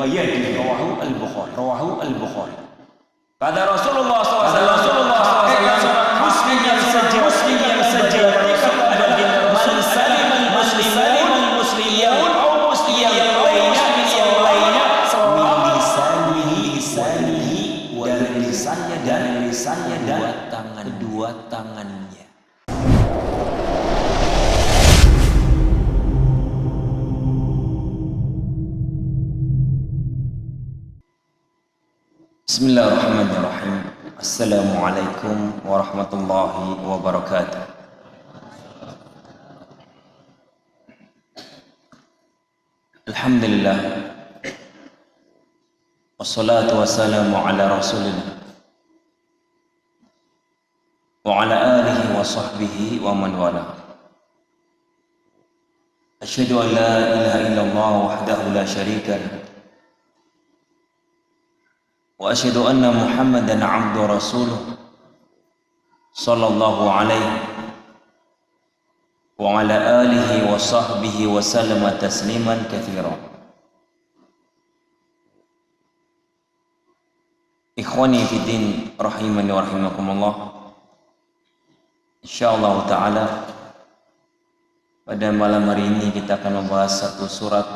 wa yahdi. Rawahu al-Bukhari. Kata Rasulullah SAW, muslim yang saja ada di man salim al-muslimun yang lainnya lisanihi dari lisannya dan kedua tangannya. Bismillahirrahmanirrahim. Assalamualaikum warahmatullahi wabarakatuh. Alhamdulillah, wassalatu wassalamu ala rasulillah wa ala alihi wa sahbihi wa man wala. Asyhadu an la ilaha illallah wahdahu la syarika lah wa asyhadu anna Muhammadan abdu rasuluh sallallahu alaihi wa ala alihi wa sahbihi wa sallama tasliman katsiran. Ikhwani fi din rahimani wa rahimakumullah. Insyaallah taala pada malam hari ini kita akan membahas satu surat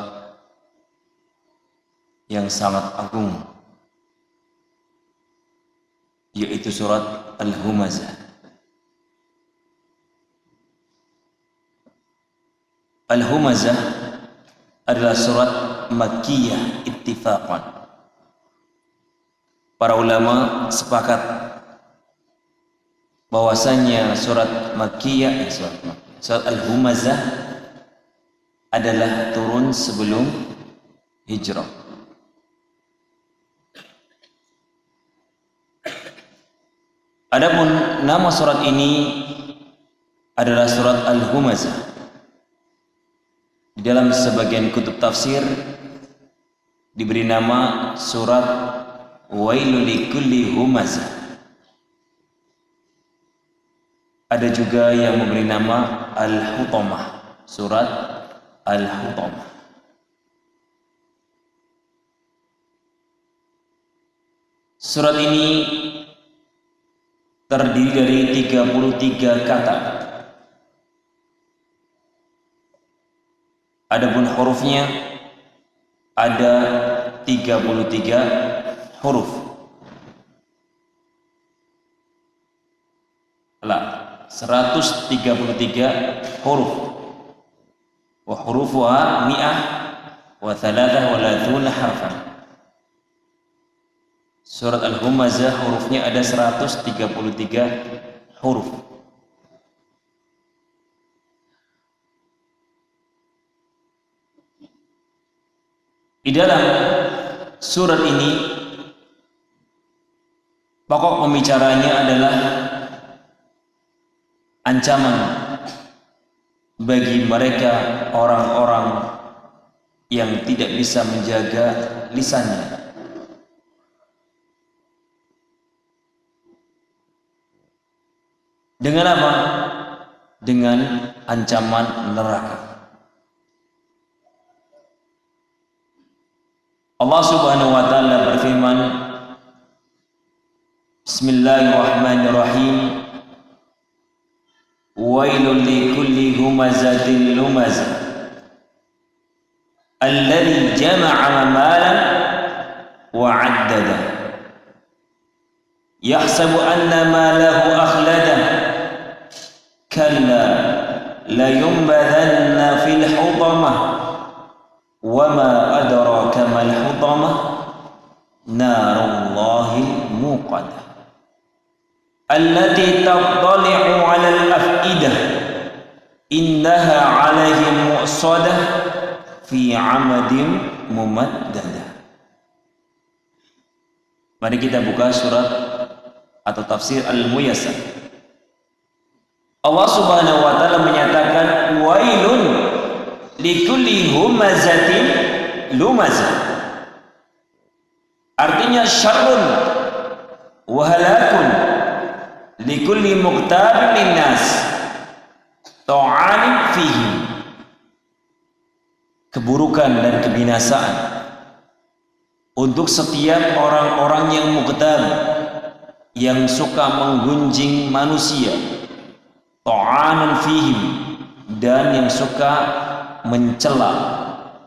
yang sangat agung, yaitu surat Al-Humazah. Al-Humazah adalah surat Makkiyah ittifaqan. Para ulama sepakat bahwasanya surat Makkiyah, surat Al-Humazah adalah turun sebelum hijrah. Adapun nama surat ini adalah surat Al-Humazah. Di dalam sebagian kutub tafsir diberi nama surat Wailul likulli humazah. Ada juga yang memberi nama Al-Hutamah, surat Al-Hutamah. Surat ini terdiri dari 33 kata. Adapun hurufnya ada 33 huruf. 133 huruf. Wa hurufuha mi'ah wa thalatha wa lathuna harfan. Surat Al-Humazah hurufnya ada 133 huruf. Di dalam surat ini pokok pembicaranya adalah ancaman bagi mereka orang-orang yang tidak bisa menjaga lisannya. Dengan apa? Dengan ancaman neraka. Allah Subhanahu wa taala berfirman, Bismillahirrahmanirrahim. Wailul likulli humazatin lumazah alladzi jama'a malan wa 'addada yahsabu anna malahu akhlada kalla la yunbadanna fil hutamah wa ma adraka mal hutamah narullahil muqadah allati tattali'u 'alal afidah innaha 'alaihim mu'sadah fi 'amadin mumaddadah. Mari kita buka surat atau tafsir Al-Muyassar. Allah Subhanahu wa taala menyatakan wailun likulli humazatin lumazah. Artinya syarrun wa halakun likulli muqtabin linnas ta'anin fihim. Keburukan dan kebinasaan untuk setiap orang-orang yang muqtab, yang suka menggunjing manusia, ta'anan fihim, dan yang suka mencela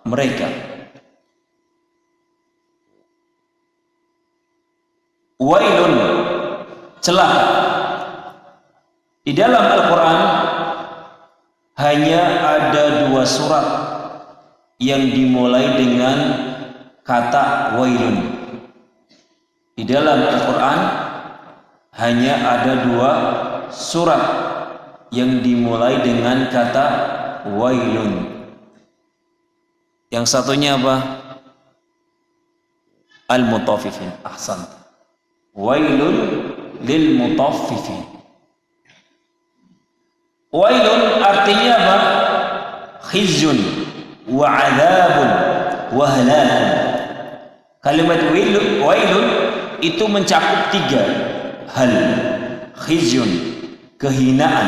mereka. Wailun, celaka. Di dalam Al-Quran hanya ada 2 surat yang dimulai dengan kata wailun. Di dalam Al-Quran hanya ada 2 surat yang dimulai dengan kata wailun. Yang satunya apa? Al-Mutaffifin. Ahsan. Wailun lil mutaffifin. Wailun artinya apa? Khizyun wa adzabun wa halakun. Kalimat wailun itu mencakup 3 hal. Khizyun, kehinaan,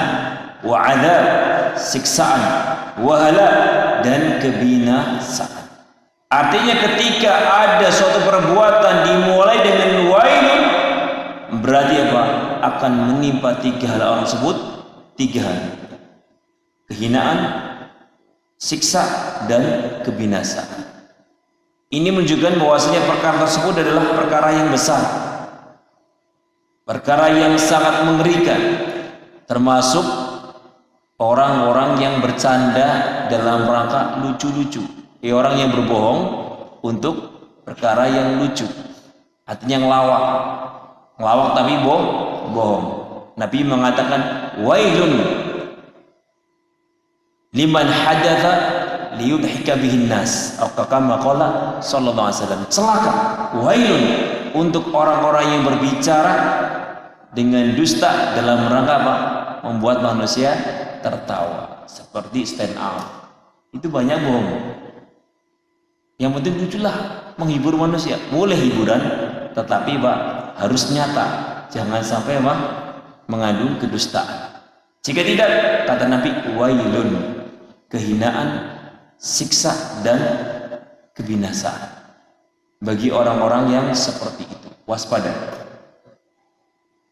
wa adzab, siksaan, wa halak, dan kebinasaan. Artinya ketika ada suatu perbuatan dimulai dengan wailun, berarti apa? Akan menimpa 3 hal orang tersebut. 3 hal: kehinaan, siksa, dan kebinasaan. Ini menunjukkan bahwasanya perkara tersebut adalah perkara yang besar, perkara yang sangat mengerikan, termasuk orang-orang yang bercanda dalam rangka lucu-lucu, orang yang berbohong untuk perkara yang lucu, artinya ngelawak tapi bohong. Nabi mengatakan wailun liman hadatha liyudhika bihin nas, atau kama qala sallallahu alaihi wasallam. Celaka, wailun untuk orang-orang yang berbicara dengan dusta dalam rangka apa? Membuat manusia tertawa, seperti stand up. Itu banyak bohong. Yang penting luculah, menghibur manusia. Boleh hiburan, tetapi Pak, harus nyata. Jangan sampai Pak mengandung kedustaan. Jika tidak, kata Nabi, wailun, kehinaan, siksa, dan kebinasaan bagi orang-orang yang seperti itu. Waspada.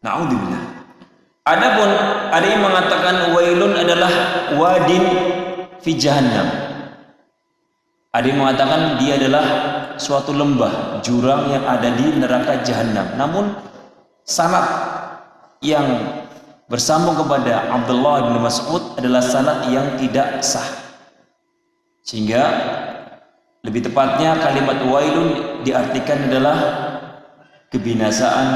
Na'udzubillah. Adapun ada yang mengatakan wailun adalah wadin fi jahannam. Ada yang mengatakan dia adalah suatu lembah, jurang yang ada di neraka jahannam. Namun sanad yang bersambung kepada Abdullah bin Mas'ud adalah sanad yang tidak sah, sehingga lebih tepatnya kalimat wailun diartikan adalah kebinasaan,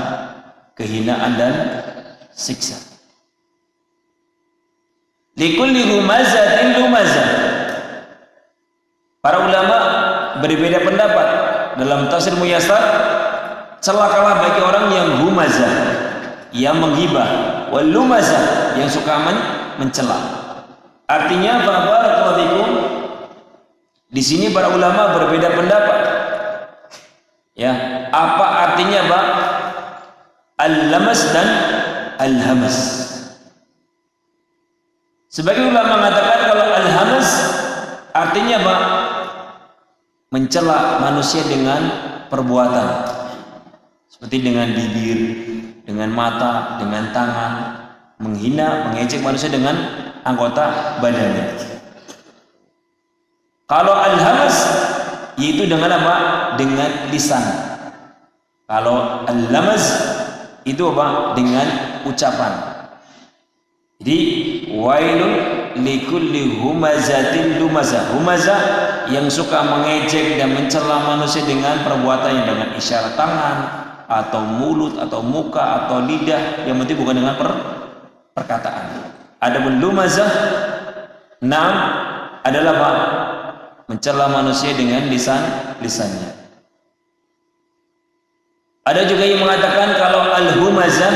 kehinaan, dan siksa. Likulli humazatin lumazah. Para ulama berbeda pendapat dalam tafsir Muyassar. Celakalah bagi orang yang humazah, yang menggibah, wal lumazah, yang suka mencela. Artinya barakallahu fikum, di sini para ulama berbeda pendapat. Ya, apa artinya Pak? Al-lamas dan al-hamas. Sebagian ulama mengatakan kalau al-hamas artinya Pak, mencela manusia dengan perbuatan, seperti dengan bibir, dengan mata, dengan tangan, menghina, mengejek manusia dengan anggota badannya. Kalau al-hamas yaitu dengan apa? Dengan lisan. Kalau al-lamaz itu apa? Dengan ucapan. Jadi wailun likulli humazatin lumazah. Humazah yang suka mengejek dan mencela manusia dengan perbuatannya, dengan isyarat tangan atau mulut atau muka atau lidah, yang penting bukan dengan perkataan. Adapun lumazah adalah apa? Mencela manusia dengan lisannya. Ada juga yang mengatakan kalau al-humazah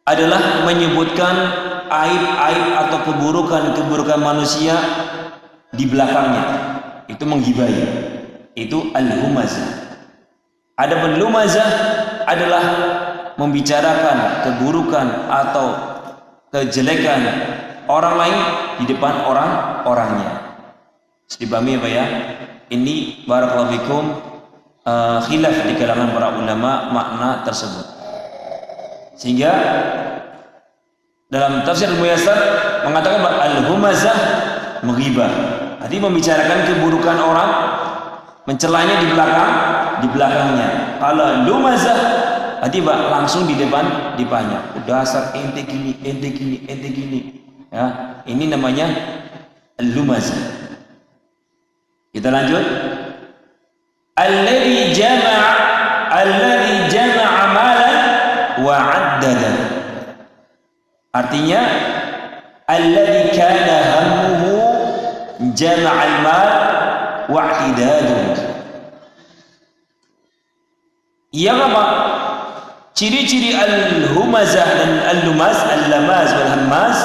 adalah menyebutkan aib-aib atau keburukan manusia di belakangnya, itu menggibahi, itu al-humazah. Adapun lumazah adalah membicarakan keburukan atau kejelekan orang lain di depan orang-orangnya. Dipahami apa ya? Ini barakallahu fikum khilaf di kalangan para ulama makna tersebut. Sehingga dalam tafsir Muyassar mengatakan bahwa al-humazah menghibah, artinya membicarakan keburukan orang, mencelanya di belakangnya. Kalau lumazah artinya langsung di depannya. Dasar ente gini. Ya, ini namanya al-lumazah. Kita lanjut. Alladzi jama'a malan wa 'addada. Artinya alladzi kana hammuhu jama'al mal wa 'iddaduhu. Yang apa? Ciri-ciri al-humazah dan al-lumaz, al-lamaz wal hammaz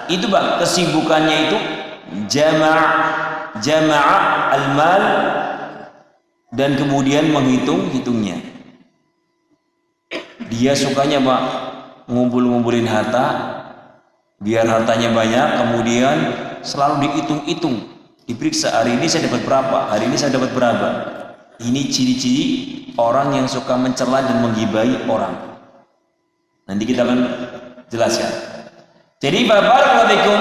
itu Pak, kesibukannya itu jama'a al-mal dan kemudian menghitungnya. Dia sukanya Pak ngumpulin harta biar hartanya banyak, kemudian selalu dihitung, diperiksa, hari ini saya dapat berapa, hari ini saya dapat berapa. Ini ciri-ciri orang yang suka mencela dan menggibahi orang. Nanti kita akan jelaskan. Jadi barakallahu,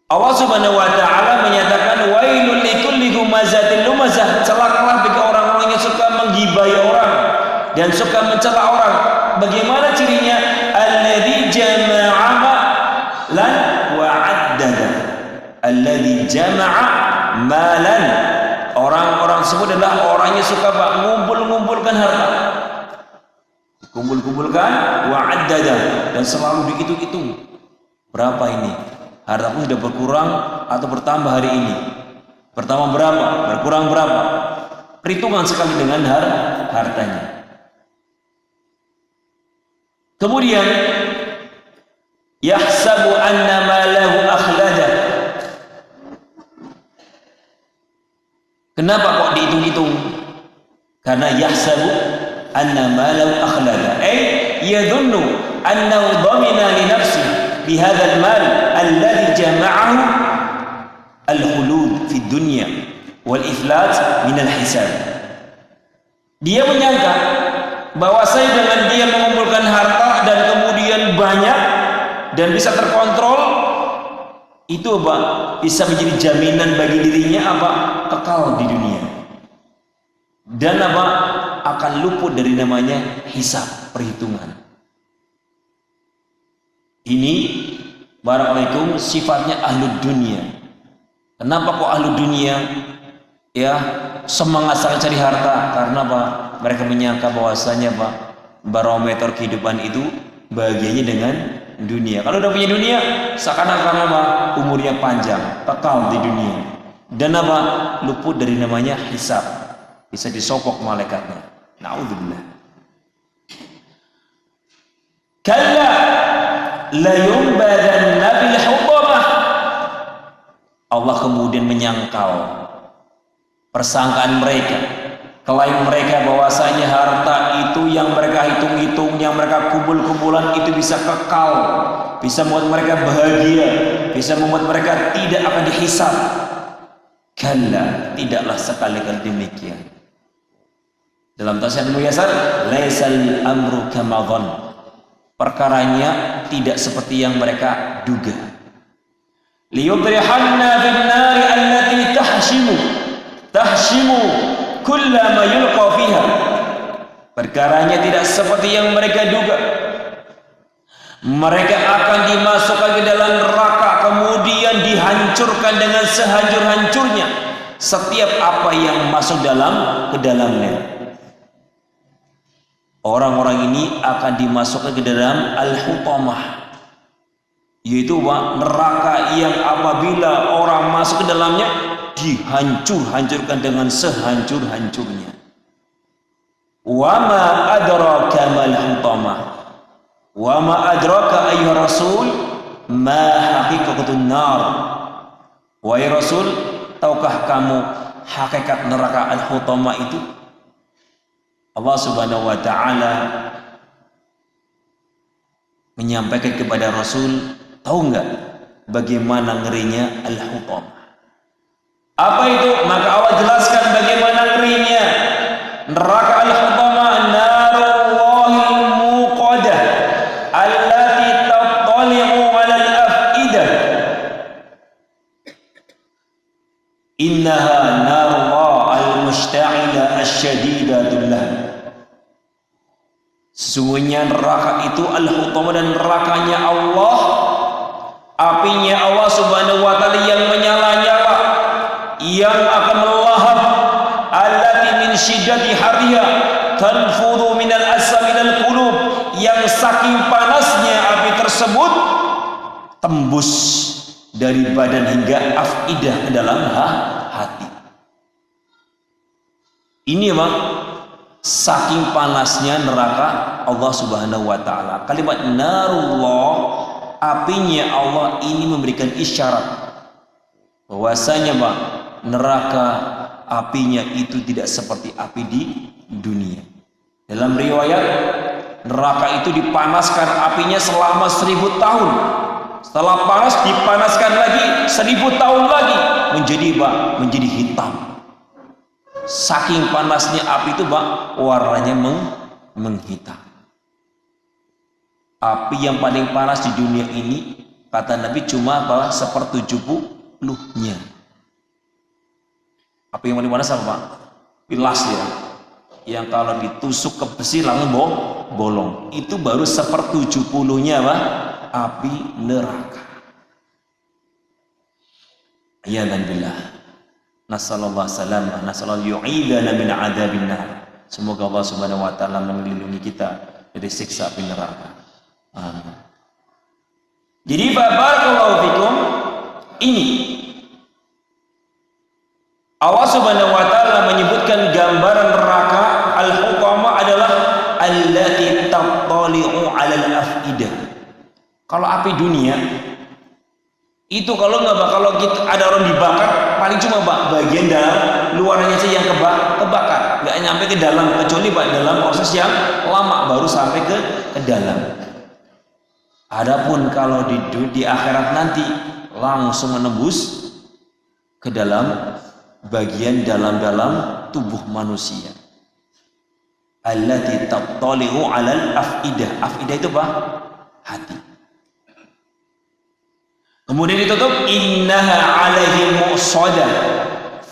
Allah Subhanahu wa taala menyatakan wailul likulli humazatil lumazah, celakalah bagi orang-orang yang suka menggibahi orang dan suka mencela orang. Bagaimana cirinya? Alladzi jama'a malan wa 'addada. Alladzi jama'a malan. Orang-orang tersebut adalah orang yang suka ngumpulkan harta. Kumpulkan wa 'addada dan selalu dihitung-hitung. Berapa ini? Hartaku sudah berkurang atau bertambah hari ini? Bertambah berapa? Berkurang berapa? Perhitungan sekali dengan hartanya. Kemudian yahsabu anna malahu akhlada. Kenapa kok dihitung-hitung? Karena yahsabu anna malahu akhlada, yadhunnu annahu dhamina li nafsihi bihadzal mal alladhi jama'ahu al-khulud fi dunya wal iflat min al-hisab. Dia menyangka bahwa saya dengan dia mengumpulkan harta dan kemudian banyak dan bisa terkontrol, itu apa? Bisa menjadi jaminan bagi dirinya apa? Kekal di dunia. Dan apa? Akan luput dari namanya hisab, perhitungan. Ini barakallahu sifatnya ahlu dunia. Kenapa kok ahlu dunia ya semangat sekali cari harta? Karena apa? Mereka menyangka bahwasanya Pak, barometer kehidupan itu bahagianya dengan dunia. Kalau udah punya dunia, seakan-akan apa? Umurnya panjang, kekal di dunia. Dan apa? Luput dari namanya hisab. Bisa disopok malaikatnya. Na'udzubillah. Kalla la yumbadanna bil hutamah. Allah kemudian menyangkal persangkaan mereka, klaim mereka bahwasanya harta itu yang mereka hitung-hitung, yang mereka kumpul-kumpulan itu bisa kekal, bisa membuat mereka bahagia, bisa membuat mereka tidak akan dihisab. Kalla, tidaklah sekali-kali demikian. Dalam tafsir Muyassar, laisal amru kama dhann. Perkaranya tidak seperti yang mereka duga. Liyudrihanna bin nari allati tahshimu kullama yulqa fiha. Perkaranya tidak seperti yang mereka duga. Mereka akan dimasukkan ke dalam neraka, kemudian dihancurkan dengan sehancur-hancurnya setiap apa yang masuk ke dalamnya. Orang-orang ini akan dimasukkan ke dalam al-hutamah, yaitu neraka yang apabila orang masuk ke dalamnya dihancurkan dengan sehancur-hancurnya. Wa ma adraka mal hutamah. Wa ma adraka ayyuhar rasul ma haqiqatun nar. Wahai Rasul, tahukah kamu hakikat neraka al-hutamah itu? Allah Subhanahu wa taala menyampaikan kepada Rasul, tahu enggak bagaimana ngerinya al-hutamah? Apa itu? Maka Allah jelaskan bagaimana ngerinya. neraka al-hutamah narullahil muqadah allati tattali'u 'alal afidah. Innaha narullah al-mushta'ila asyadidatul lahab. Sesungguhnya neraka itu al-hutamah dan nerakanya Allah, apinya Allah subhanahu wa ta'ala yang menyala-nyala, yang akan melahap, allati min syiddati hariha tanfudhu minal asam minal qulub, yang saking panasnya api tersebut tembus dari badan hingga afidah ke dalam hati. Ini apa? Saking panasnya neraka Allah subhanahu wa ta'ala. Kalimat narullah, apinya Allah, ini memberikan isyarat bahwasanya Pak, neraka apinya itu tidak seperti api di dunia. Dalam riwayat, neraka itu dipanaskan apinya selama 1000 tahun. Setelah panas dipanaskan lagi 1000 tahun lagi, menjadi Pak, menjadi hitam. Saking panasnya api itu Pak, warnanya menghitam. Api yang paling panas di dunia ini, kata Nabi, cuma apa? 1/70-nya. Api yang paling panas apa Pak? Pilas ya, yang kalau ditusuk ke besi langsung bolong. Itu baru 1/70-nya Pak, api neraka. Ya dan billah. Nasallallahu salamah, nasallallahu yu'idana min adzabin nar. Semoga Allah subhanahu wa ta'ala melindungi kita dari siksa api neraka. Amin. Jadi barakallahu fikum, ini Allah subhanahu wa ta'ala menyebutkan gambaran neraka al-hutamah adalah allati tattali'u 'alal afidah. Kalau api dunia itu kalau kita ada orang dibakar, paling cuma bagian dalam luarnya saja yang kebakar, nggak nyampe ke dalam, kecuali dalam proses yang lama baru sampai ke dalam. Adapun kalau di akhirat nanti langsung menembus ke dalam bagian dalam tubuh manusia. Allati tattali'u 'alal afidah. Afidah itu apa? Hati. Kemudian ditutup, innaha 'alaihim mu'sadah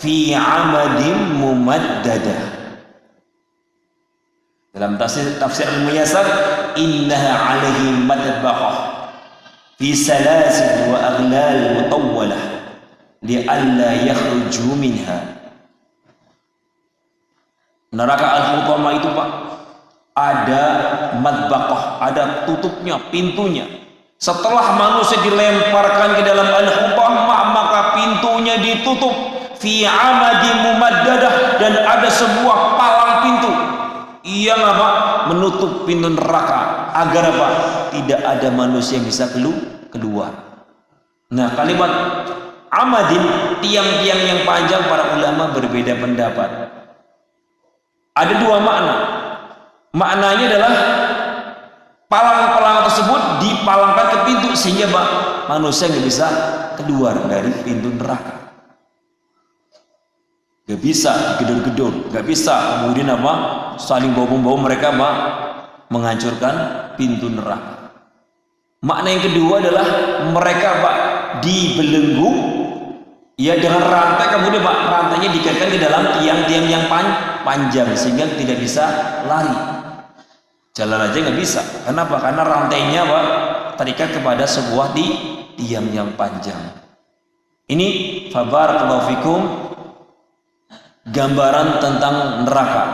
fi 'amadin mumaddadah. Dalam tafsir al-Muyassar, innaha 'alaihim madbaqah fi salasil wa aghlal mutawwalah li'alla yakhruju minha. Neraka al-hutamah itu Pak, ada madbaqah, ada tutupnya, pintunya. Setelah manusia dilemparkan ke dalam al-hutamah, maka pintunya ditutup fi amadin mumaddadah, dan ada sebuah palang pintu yang apa? Menutup pintu neraka agar apa? Tidak ada manusia yang bisa keluar. Nah, kalimat amadin, tiang-tiang yang panjang, para ulama berbeda pendapat. Ada dua makna. Maknanya adalah palang-palang tersebut dipalangkan ke pintu sehingga manusia nggak bisa keluar dari pintu neraka. Nggak bisa digedor-gedor, nggak bisa kemudian apa? Saling bau-bau mereka menghancurkan pintu neraka. Makna yang kedua adalah mereka dibelenggu ya dengan rantai, kemudian rantainya dikaitkan ke dalam tiang-tiang yang panjang sehingga tidak bisa lari. Jalan aja nggak bisa. Kenapa? Karena rantainya terikat kepada sebuah tiang yang panjang. Ini fabarakallahu fikum, gambaran tentang neraka.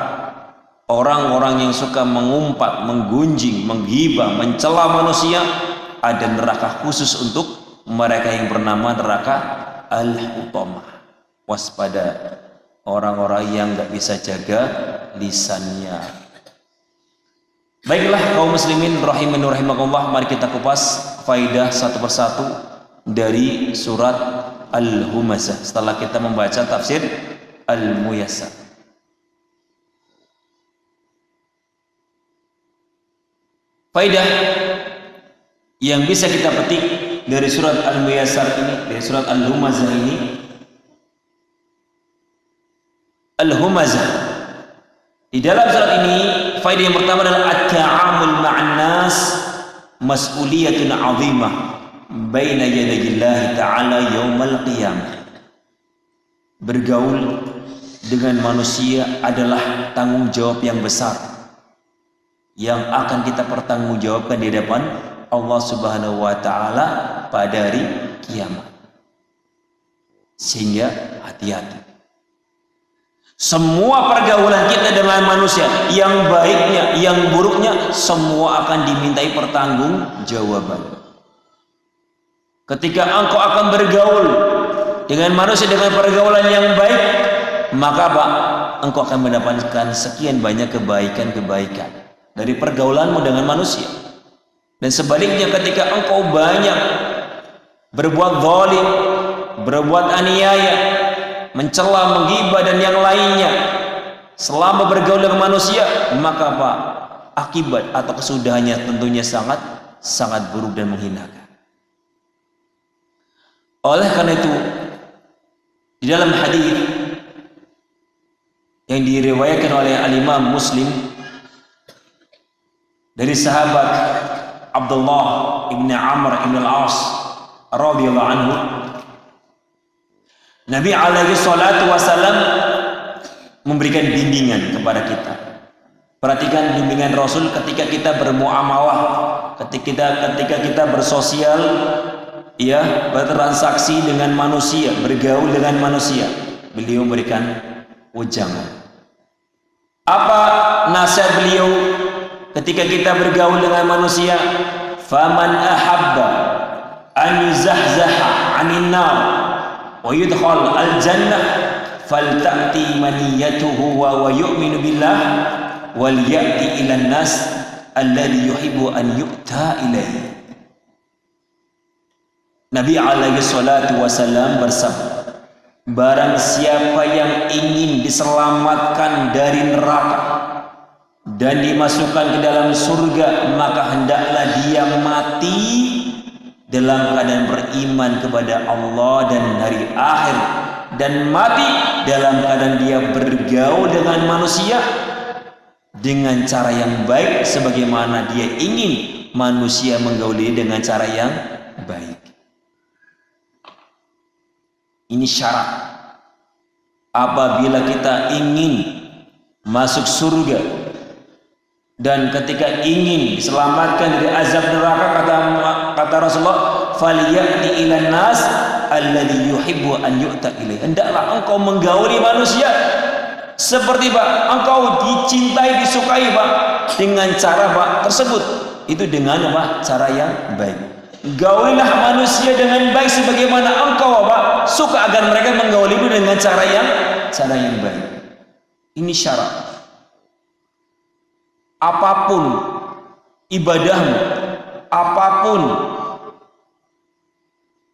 Orang-orang yang suka mengumpat, menggunjing, menghibah, mencela manusia, ada neraka khusus untuk mereka yang bernama neraka al-hutamah. Waspada orang-orang yang nggak bisa jaga lisannya. Baiklah kaum muslimin rahimani rahimakumullah, mari kita kupas faidah satu persatu dari surat Al-Humazah setelah kita membaca tafsir Al-Muyassar. Faidah yang bisa kita petik dari surat Al-Muyassar ini, dari surat Al-Humazah ini, Al-Humazah Di dalam surat ini, faedah yang pertama adalah at-ta'amul ma'an nas mas'uliyatun 'azimah baina yadayillahi ta'ala yaumal qiyamah. Bergaul dengan manusia adalah tanggung jawab yang besar yang akan kita pertanggungjawabkan di hadapan Allah Subhanahu wa taala pada hari kiamat. Sehingga hati-hati. Semua pergaulan kita dengan manusia, yang baiknya, yang buruknya, semua akan dimintai pertanggungjawaban. Ketika engkau akan bergaul dengan manusia dengan pergaulan yang baik, maka Pak, engkau akan mendapatkan sekian banyak kebaikan-kebaikan dari pergaulanmu dengan manusia. Dan sebaliknya, ketika engkau banyak berbuat zalim, berbuat aniaya, mencela, menggibah dan yang lainnya selama bergaul dengan manusia, maka Pak, akibat atau kesudahannya tentunya sangat buruk dan menghinakan. Oleh karena itu, di dalam hadis yang diriwayatkan oleh Al-Imam Muslim dari sahabat Abdullah ibn Amr ibn al-As radhiyallahu anhu, Nabi alaihi salatu wasallam memberikan bimbingan kepada kita. Perhatikan bimbingan Rasul ketika kita bermuamalah, ketika kita bersosial, ya, bertransaksi dengan manusia, bergaul dengan manusia. Beliau memberikan wejangan. Apa nasihat beliau ketika kita bergaul dengan manusia? Faman ahabba an yuzahzaha 'anil nar wa yudkhal al-jannah falta'ti maniyatuhu wa yu'minu billah wal ya'ti ilan nas alladhi yuhibbu an yu'ta ilaihi. Nabi alaihi salatu wasallam bersabda, barang siapa yang ingin diselamatkan dari neraka dan dimasukkan ke dalam surga, maka hendaklah dia mati dalam keadaan beriman kepada Allah dan hari akhir, dan mati dalam keadaan dia bergaul dengan manusia dengan cara yang baik, sebagaimana dia ingin manusia menggauli dengan cara yang baik. Ini syarat apabila kita ingin masuk surga, dan ketika ingin diselamatkan dari azab neraka, kata Rasulullah, falyati ilan nas alladhi yuhibbu an yu'ta ilaih. Hendaklah engkau menggauli manusia seperti Pak, engkau dicintai, disukai Pak, dengan cara Pak tersebut. Itu dengan apa? Cara yang baik. Gaulilah manusia dengan baik sebagaimana engkau Pak suka agar mereka menggaulimu dengan cara yang baik. Ini syarat. Apapun ibadahmu, apapun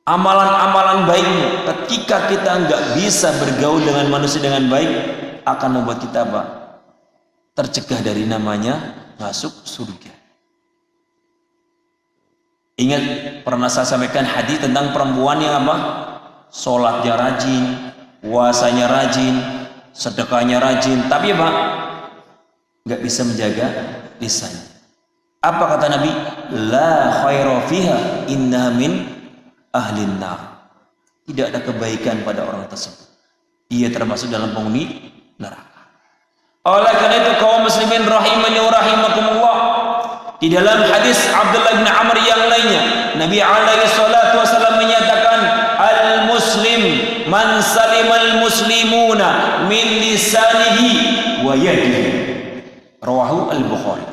amalan-amalan baikmu, ketika kita nggak bisa bergaul dengan manusia dengan baik, akan membuat kita Pak tercegah dari namanya masuk surga. Ingat, pernah saya sampaikan hadis tentang perempuan yang apa? Sholatnya rajin, puasanya rajin, sedekahnya rajin, tapi Pak nggak bisa menjaga lisannya. Apa kata Nabi? La khaira fiha inna min ahlin nar. Tidak ada kebaikan pada orang tersebut. Ia termasuk dalam penghuni neraka. Oleh karena itu kaum muslimin rahimani wa rahimakumullah, di dalam hadis Abdullah bin Amr yang lainnya, Nabi alaihi salatu wasallam menyatakan, al-muslim man salimal muslimuna min lisanihi wa yadihi. Rawahu al-Bukhari.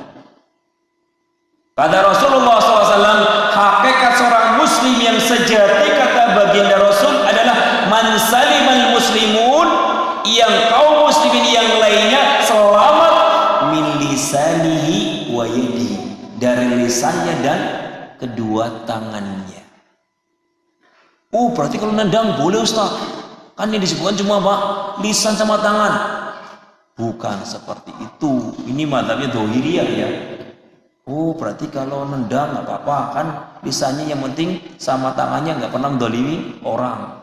Kata Rasulullah SAW, hakikat seorang muslim yang sejati, kata baginda Rasul, adalah man salimal muslimun, yang kaum muslimin yang lainnya selamat min lisanihi wa yadihi, dari lisannya dan kedua tangannya. Oh, berarti kalau nendang boleh Ustaz? Kan yang disebutkan cuma apa? Lisan sama tangan. Bukan seperti itu. Ini mazhabnya Dzahiriyah ya. Oh, berarti kalau nendang nggak apa-apa, kan lisannya yang penting sama tangannya nggak pernah mendolimi orang.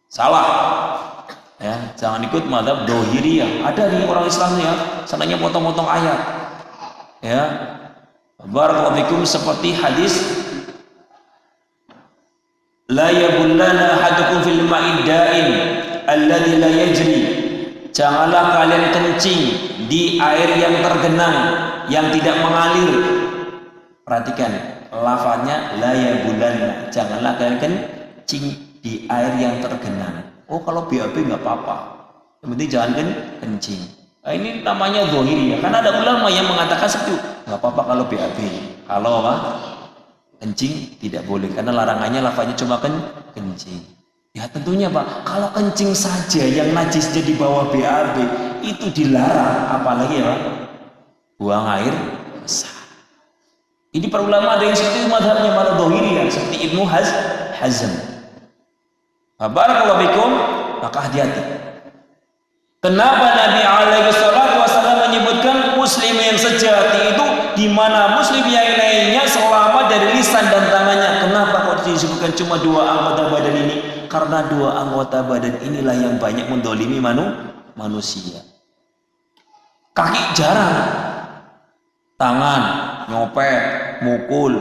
Salah. Ya, jangan ikut mazhab dohiriyah. Ada nih orang Islam ya, sananya potong-potong ayat. Ya, barakallahu fikum, seperti hadis la yabullana ahadukum fil ma'id da'im alladzi la yajri. Janganlah kalian kencing di air yang tergenang, yang tidak mengalir. Perhatikan lafaznya la yabullana. Janganlah kalian kencing di air yang tergenang. Oh, kalau BAB nggak apa-apa, yang penting jangan kencing. Nah, ini namanya zahiri ya, karena ada ulama yang mengatakan seperti itu, nggak apa-apa kalau BAB. Kalau apa? Kencing tidak boleh, karena larangannya lafaznya cuma kencing. Ya tentunya Pak, kalau kencing saja yang najisnya di bawah BAB itu dilarang, apalagi ya Pak, buang air besar. Ini para ulama ada yang seperti itu mazhabnya malah zahiri ya, seperti Ibnu Hazm. Barakallahu fikum, maka hati-hati. Kenapa Nabi alaihi salatu wasallam menyebutkan muslim yang sejati itu di mana muslim yang lainnya selamat dari lisan dan tangannya? Kenapa kok disebutkan cuma dua anggota badan ini? Karena dua anggota badan inilah yang banyak mendolimi manusia. Kaki jarang, tangan nyopet, mukul,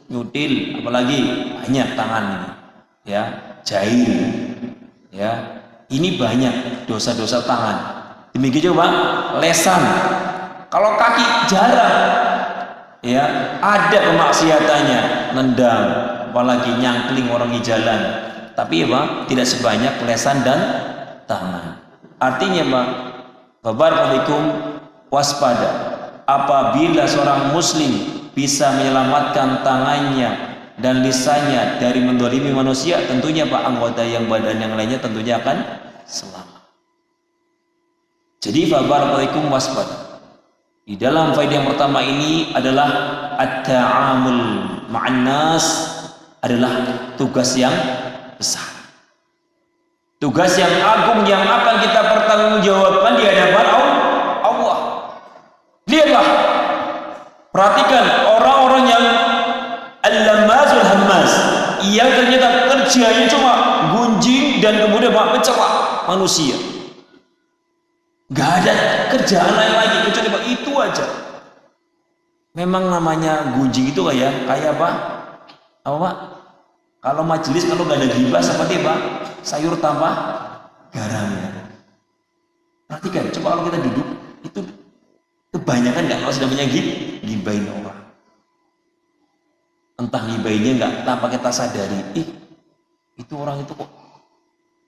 nyutil, apalagi banyak tangan ini, ya. Jahil, ya, ini banyak dosa-dosa tangan. Demikian juga lesan. Kalau kaki jarang, ya, ada kemaksiatannya, nendang, apalagi nyangkling orang di jalan. Tapi ya, tidak sebanyak lesan dan tangan. Artinya barakallahu waspada. Apabila seorang muslim bisa menyelamatkan tangannya dan lisannya dari mendolimi manusia, tentunya anggota yang badan yang lainnya tentunya akan selamat. Jadi barakallahu waspada. Di dalam faedah yang pertama ini adalah at-ta'amul ma'an nas, adalah tugas yang besar, tugas yang agung yang akan kita pertanggungjawabkan di hadapan Allah. Lihatlah, perhatikan orang-orang yang al-lamazul hammas, yang ternyata kerjanya cuma gunjing dan kemudian mencela manusia. Gak ada kerjaan lain lagi kecuali itu aja. Memang namanya gunjing itu kayak apa Pak? Kalau majelis kalau gak ada ghibah seperti apa? Sayur tanpa garamnya. Perhatikan, coba kalau kita duduk itu kebanyakan gak kalau sudah punya ghibahin orang. Entah ngibainya enggak tanpa kita sadari, itu orang itu kok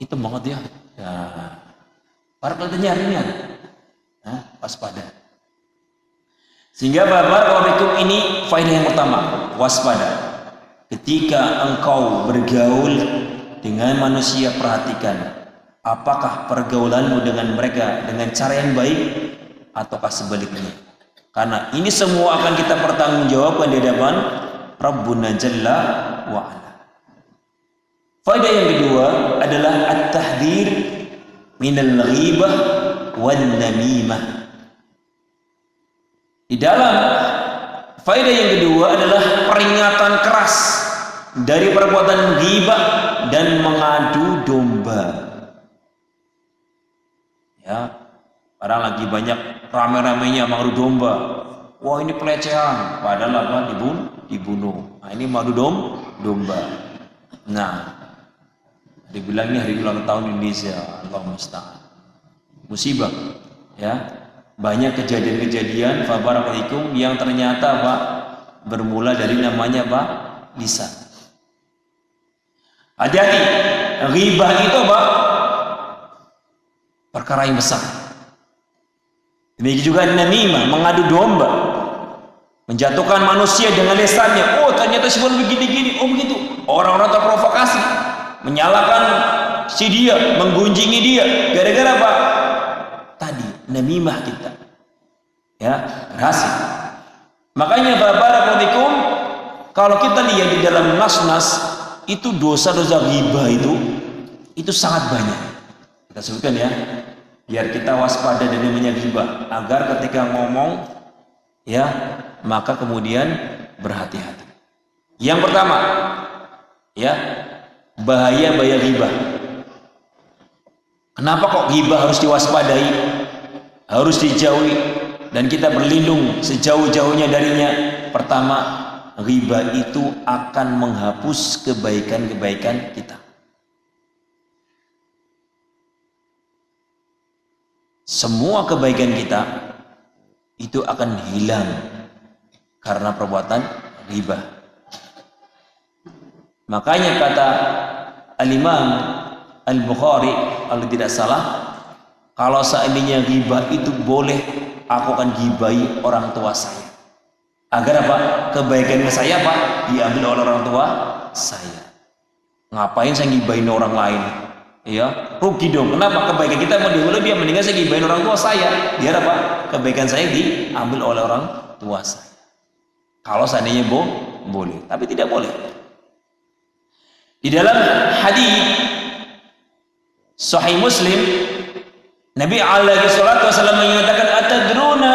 hitam banget ya. Ya, para kita nyarinya, waspada. Sehingga barakallahu ini faedah yang pertama, waspada. Ketika engkau bergaul dengan manusia, perhatikan apakah pergaulanmu dengan mereka dengan cara yang baik ataukah sebaliknya. Karena ini semua akan kita pertanggungjawabkan di hadapan Rabbuna Jalla wa'ala. Faedah yang kedua adalah at-tahdhir minal ghibah wan namimah. Di dalam faedah yang kedua adalah peringatan keras dari perbuatan ghibah dan mengadu domba. Ya, padahal lagi banyak rame-ramenya mengadu domba. Wah, ini pelecehan, padahal apa dibunuh. Nah, ini mengadu domba. Nah, dibilang ini hari ulang tahun Indonesia, Allah musta'an. Musibah, ya. Banyak kejadian-kejadian fabarakalaikum yang ternyata bermula dari namanya lisan. Hati-hati, ghibah itu perkara yang besar. Demikian juga namimah, mengadu domba, menjatuhkan manusia dengan lisannya. Oh, ternyata si fulan begini-gini. Oh, begitu. Orang-orang terprovokasi, menyalahkan si dia, menggunjingi dia. Gara-gara apa? Tadi namimah kita, ya, berhasil. Makanya barakallahu, kalau kita lihat di dalam nas-nas itu dosa-dosa ghibah itu sangat banyak. Kita sebutkan ya, biar kita waspada dari namanya ghibah, agar ketika ngomong, ya, maka kemudian berhati-hati. Yang pertama, ya, bahaya ghibah. Kenapa kok ghibah harus diwaspadai, harus dijauhi, dan kita berlindung sejauh-jauhnya darinya? Pertama, ghibah itu akan menghapus kebaikan-kebaikan kita. Semua kebaikan kita itu akan hilang karena perbuatan ghibah. Makanya kata Al-Imam Al-Bukhari, kalau tidak salah, kalau seandainya ghibah itu boleh, aku akan ghibahi orang tua saya. Agar apa? Kebaikan saya apa? Diambil oleh orang tua saya. Ngapain saya ghibahin orang lain? Ya, rugi dong. Kenapa? Kebaikan kita mau diambil dia, mendingan saya ghibahin orang tua saya. Biar apa? Kebaikan saya diambil oleh orang tua saya. Kalau seandainya boleh, tapi tidak boleh. Di dalam hadis Sahih Muslim, Nabi alaihi salatu wasallam menyatakan, atadruna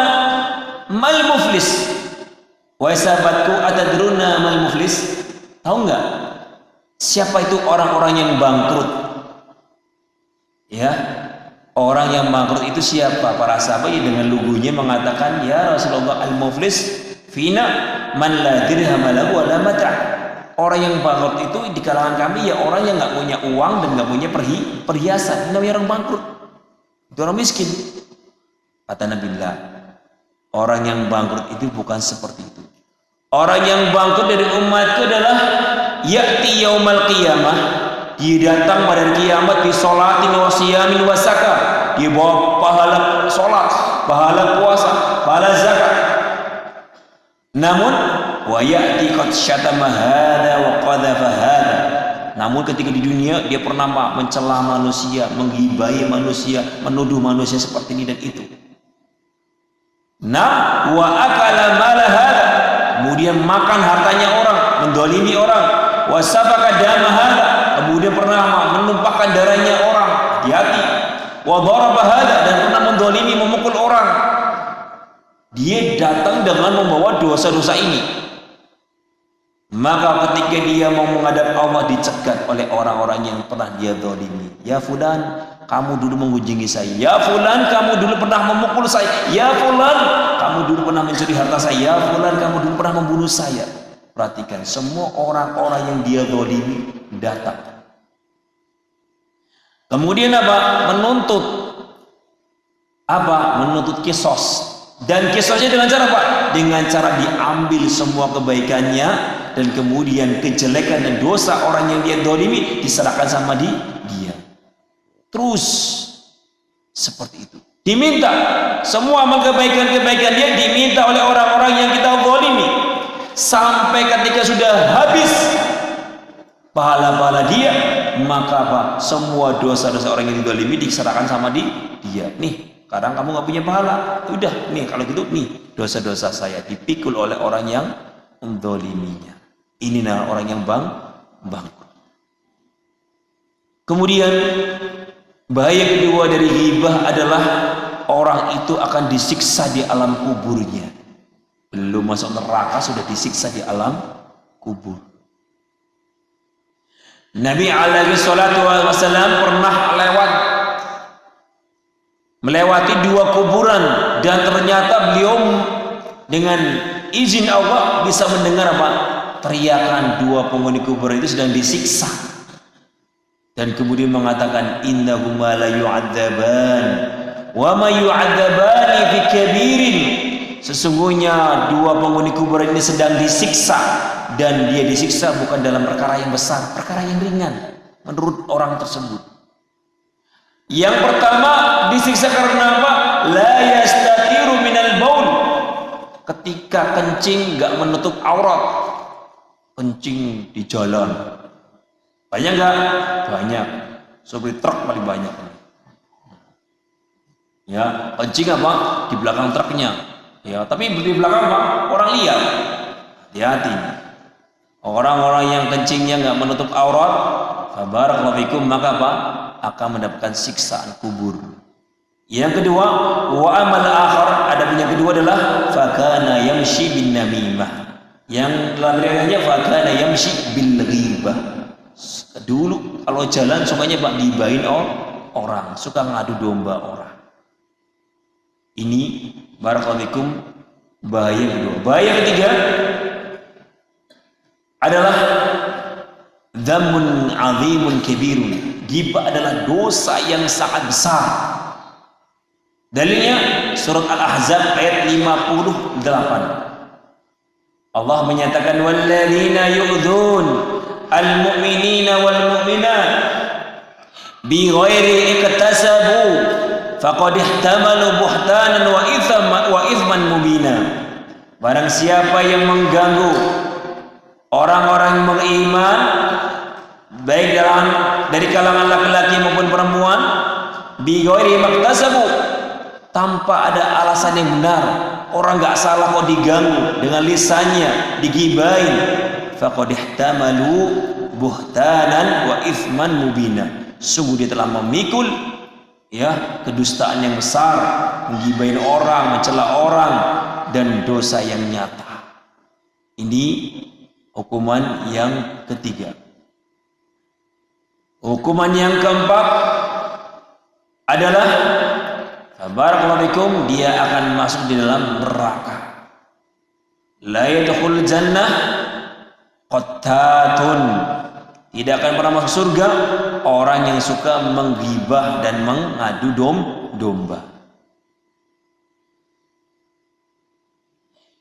mal muflis? Wahai sahabatku, atadruna mal muflis? Tahu enggak siapa itu orang-orang yang bangkrut? Ya, orang yang bangkrut itu siapa? Para sahabat dengan lugunya mengatakan, ya Rasulullah, al muflis fina man la dirham lahu wa la mata'. Orang yang bangkrut itu di kalangan kami ya orang yang nggak punya uang dan nggak punya perhiasan. Ini namanya orang bangkrut. Itu orang miskin. Kata Nabi, orang yang bangkrut itu bukan seperti itu. Orang yang bangkrut dari umatku adalah ya'ti yaumal qiyamah, dia datang pada kiamat di sholatin wa siyamin wa zakah, dia bawa pahala sholat, pahala puasa, pahala zakat. Namun wa ya'ti qad syatama hadza wa qadhafa hadza. Namun ketika di dunia dia pernah mencela manusia, menggibahi manusia, menuduh manusia seperti ini dan itu. Nah, wa akala mala hadza, kemudian makan hartanya orang, mendolimi orang. Wa sabaka dama hadza, kemudian pernah menumpahkan darahnya orang. Hati-hati. Wa daraba hadza, dan pernah mendolimi, memukul orang. Dia datang dengan membawa dosa-dosa ini. Maka ketika dia mau menghadap Allah, dicegat oleh orang-orang yang pernah dia zalimi. Ya fulan, kamu dulu mengunjungi saya. Ya fulan, kamu dulu pernah memukul saya. Ya fulan, kamu dulu pernah mencuri harta saya. Ya fulan, kamu dulu pernah membunuh saya. Perhatikan, semua orang-orang yang dia zalimi datang. Kemudian apa? Menuntut apa? Menuntut kisos. Dan kisosnya dengan cara apa? Dengan cara diambil semua kebaikannya, dan kemudian kejelekan dan dosa orang yang dia zalimi diserahkan sama dia. Terus seperti itu. Diminta semua amal kebaikan-kebaikan dia diminta oleh orang-orang yang kita zalimi. Sampai ketika sudah habis pahala-pahala dia, maka apa? Semua dosa-dosa orang yang dizalimi diserahkan sama dia. Nih, sekarang kamu nggak punya pahala. Udah, nih kalau gitu nih dosa-dosa saya dipikul oleh orang yang menzaliminya. Ini nah orang yang bangkrut. Kemudian bahaya kedua dari ghibah adalah orang itu akan disiksa di alam kuburnya. Belum masuk neraka sudah disiksa di alam kubur. Nabi alaihi salatu wasallam pernah melewati dua kuburan, dan ternyata beliau dengan izin Allah bisa mendengar apa? Teriakan dua penghuni kuburan itu sedang disiksa. Dan kemudian mengatakan, innahuma la yu'adzaban wa ma yu'adzabani fi kabirin. Sesungguhnya dua penghuni kuburan ini sedang disiksa, dan dia disiksa bukan dalam perkara yang besar, perkara yang ringan menurut orang tersebut. Yang pertama disiksa karena apa? La yastatiru minal baul. Ketika kencing nggak menutup aurat, kencing di jalan. Banyak nggak? Banyak. Sopir truk paling banyak. Ya, kencing apa? Di belakang truknya. Ya, tapi di belakang apa? Orang liar. Hati-hati. Orang-orang yang kencingnya nggak menutup aurat, barakallahu fikum, maka apa? Akan mendapatkan siksaan kubur. Yang kedua, wa amal akhar, ada yang kedua adalah fakana yamshi bin namimah. Yang dalam riwayatnya fakana yamshi bil ghibah. Dulu kalau jalan sukanya Pak gibahin orang, suka ngadu domba orang. Ini barakallahu fikum bahaya kedua. Bahaya ketiga adalah dzamun azimun kabirun. Ghibah adalah dosa yang sangat besar. Dalilnya surat Al-Ahzab ayat 58. Allah menyatakan walladzina yu'dzun al-mu'minina wal mu'minat bighairi iktasabu faqad ihtamalu buhtanan wa ithman mubina. Barang siapa yang mengganggu orang-orang yang beriman baik dari kalangan laki-laki maupun perempuan bighairi iktasabu, tanpa ada alasan yang benar, orang nggak salah kok diganggu dengan lisannya, digibain, faqad ihtamalu buhtanan wa ithman mubina. Sungguh dia telah memikul ya kedustaan yang besar, menggibain orang, mencela orang, dan dosa yang nyata. Ini hukuman yang ketiga. Hukuman yang keempat adalah barakallahu fikum, dia akan masuk di dalam neraka. La yadkhul jannah qattatun, tidak akan pernah masuk surga orang yang suka menggibah dan mengadu domba.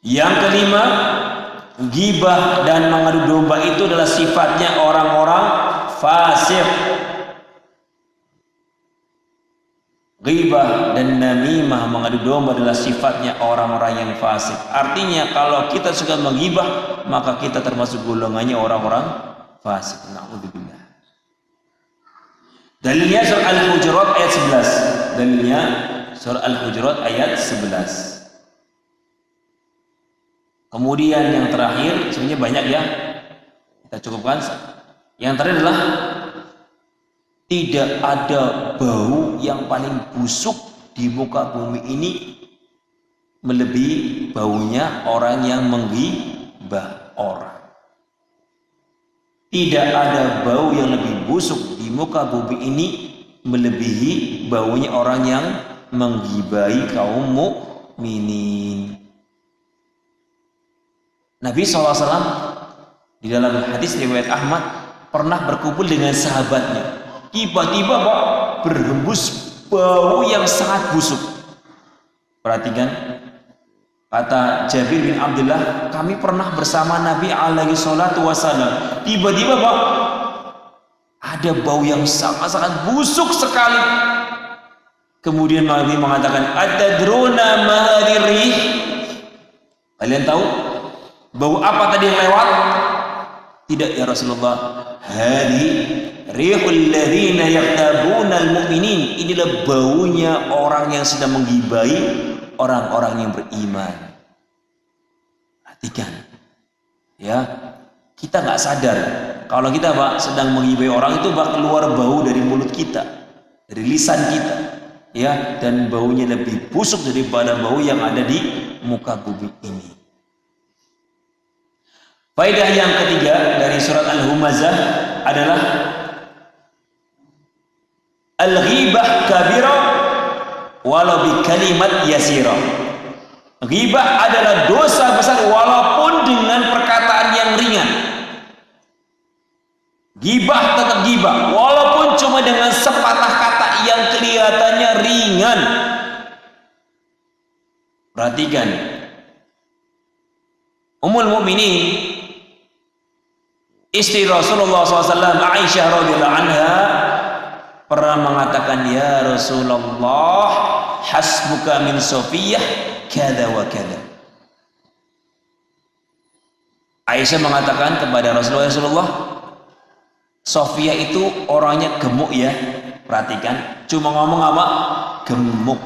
Yang kelima, gibah dan mengadu domba itu adalah sifatnya orang-orang fasik. Ghibah dan namimah, mengadu domba, adalah sifatnya orang-orang yang fasik. Artinya kalau kita suka menggibah, maka kita termasuk golongannya orang-orang fasik. Na'udzubillah. Dalilnya surah Al-Hujurat ayat 11. Dalilnya surah Al-Hujurat ayat 11. Kemudian yang terakhir, sebenarnya banyak ya, kita cukupkan. Yang terakhir adalah tidak ada bau yang paling busuk di muka bumi ini melebihi baunya orang yang menggibah orang. Tidak ada bau yang lebih busuk di muka bumi ini melebihi baunya orang yang menggibahi kaum mukminin. Nabi SAW di dalam hadis riwayat Ahmad pernah berkumpul dengan sahabatnya. Tiba-tiba kok berhembus bau yang sangat busuk. Perhatikan, kata Jabir bin Abdullah, kami pernah bersama Nabi alaihi salatu wasallam. Tiba-tiba kok ada bau yang sangat-sangat busuk sekali. Kemudian Nabi mengatakan, atadruna ma hadhihi rih? Kalian tahu bau apa tadi yang lewat? Tidak ya Rasulullah. Hadhi rihul ladzina yaqtabuna almu'minin. Inilah baunya orang yang sedang menggibahi orang-orang yang beriman. Perhatikan ya, kita nggak sadar kalau kita sedang menggibahi orang itu keluar bau dari mulut kita, dari lisan kita ya, dan baunya lebih busuk daripada bau yang ada di muka bumi ini. Faedah yang ketiga dari surat Al-Humazah adalah al-ghibah kabira walau bi kalimat yasira. Ghibah adalah dosa besar walaupun dengan perkataan yang ringan. Ghibah tetap ghibah walaupun cuma dengan sepatah kata yang kelihatannya ringan. Perhatikan, Ummul Mukminin, istri Rasulullah SAW, Aisyah radhiyallahu anha, pernah mengatakan, ya Rasulullah, hasbuka min Safiyah kada wa kada. Aisyah mengatakan kepada Rasulullah, Safiyah itu orangnya gemuk ya. Perhatikan, cuma ngomong apa? Gemuk.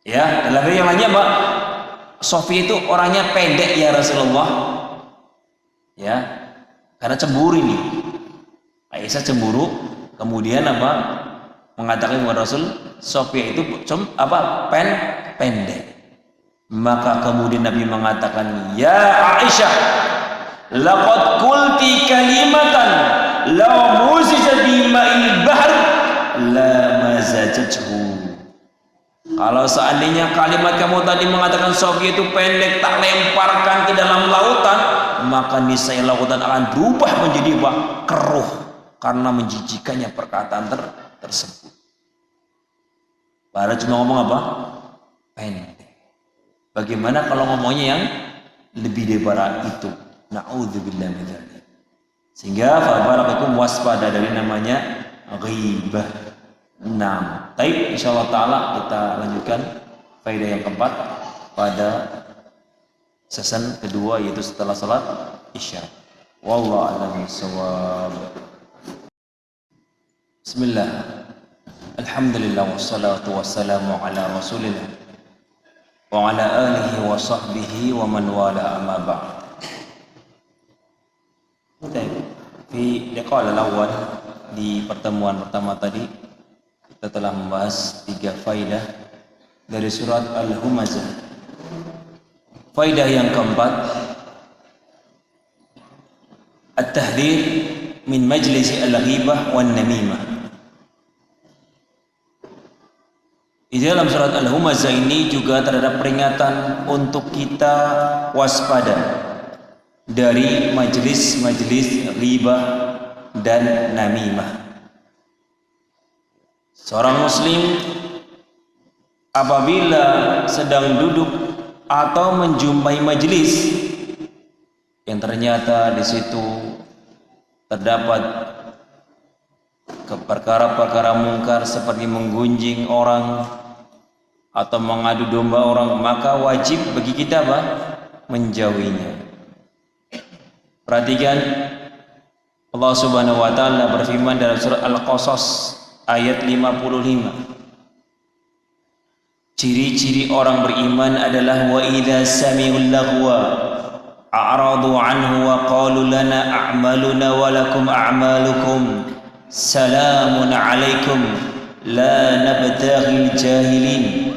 Ya, dalam yang lainnya Mbak, Safiyah itu orangnya pendek ya Rasulullah. Ya, karena cemburu ini. Aisyah cemburu, kemudian apa? Mengatakan kepada Rasul, Safiyah itu pendek. Maka kemudian Nabi mengatakan, ya Aisyah, laqad qulti kalimatan law muzija bi ma'il bahr Kalau seandainya kalimat kamu tadi mengatakan Sofi itu pendek, tak lemparkan ke dalam lautan, maka niscaya lautan akan berubah menjadi apa? Keruh, karena menjijikannya perkataan tersebut. Padahal cuma ngomong apa? Pendek. Bagaimana kalau ngomongnya yang lebih daripada itu? Na'udzubillah min dzalik. Sehingga fabarakum waspada dari namanya ghibah. Nah, baik, insyaallah taala kita lanjutkan faedah yang keempat pada season kedua, yaitu setelah salat Isya. Wallahu a'lam bishawab. Bismillah. Alhamdulillah wassalatu wassalamu ala Rasulillah wa ala alihi wa sahbihi wa man wala, amma ba'd. Di liqa al-awwal, di pertemuan pertama tadi kita telah membahas 3 faidah dari surat Al-Humazah. Faidah yang keempat, at-tahdhir min majlis al-ghibah wan namimah. Di dalam surat Al-Humazah ini juga terdapat peringatan untuk kita waspada dari majlis-majlis ghibah dan namimah. Seorang muslim apabila sedang duduk atau menjumpai majelis yang ternyata di situ terdapat perkara-perkara mungkar seperti menggunjing orang atau mengadu domba orang, maka wajib bagi kita apa? Menjauhinya. Perhatikan, Allah Subhanahu wa taala berfirman dalam surat Al-Qasas ayat 55. Ciri-ciri orang beriman adalah wa idza sami'ul laghwa a'radu anhu wa qalu lana a'maluna wa lakum a'malukum salamun 'alaikum la nabtaghil jahilin.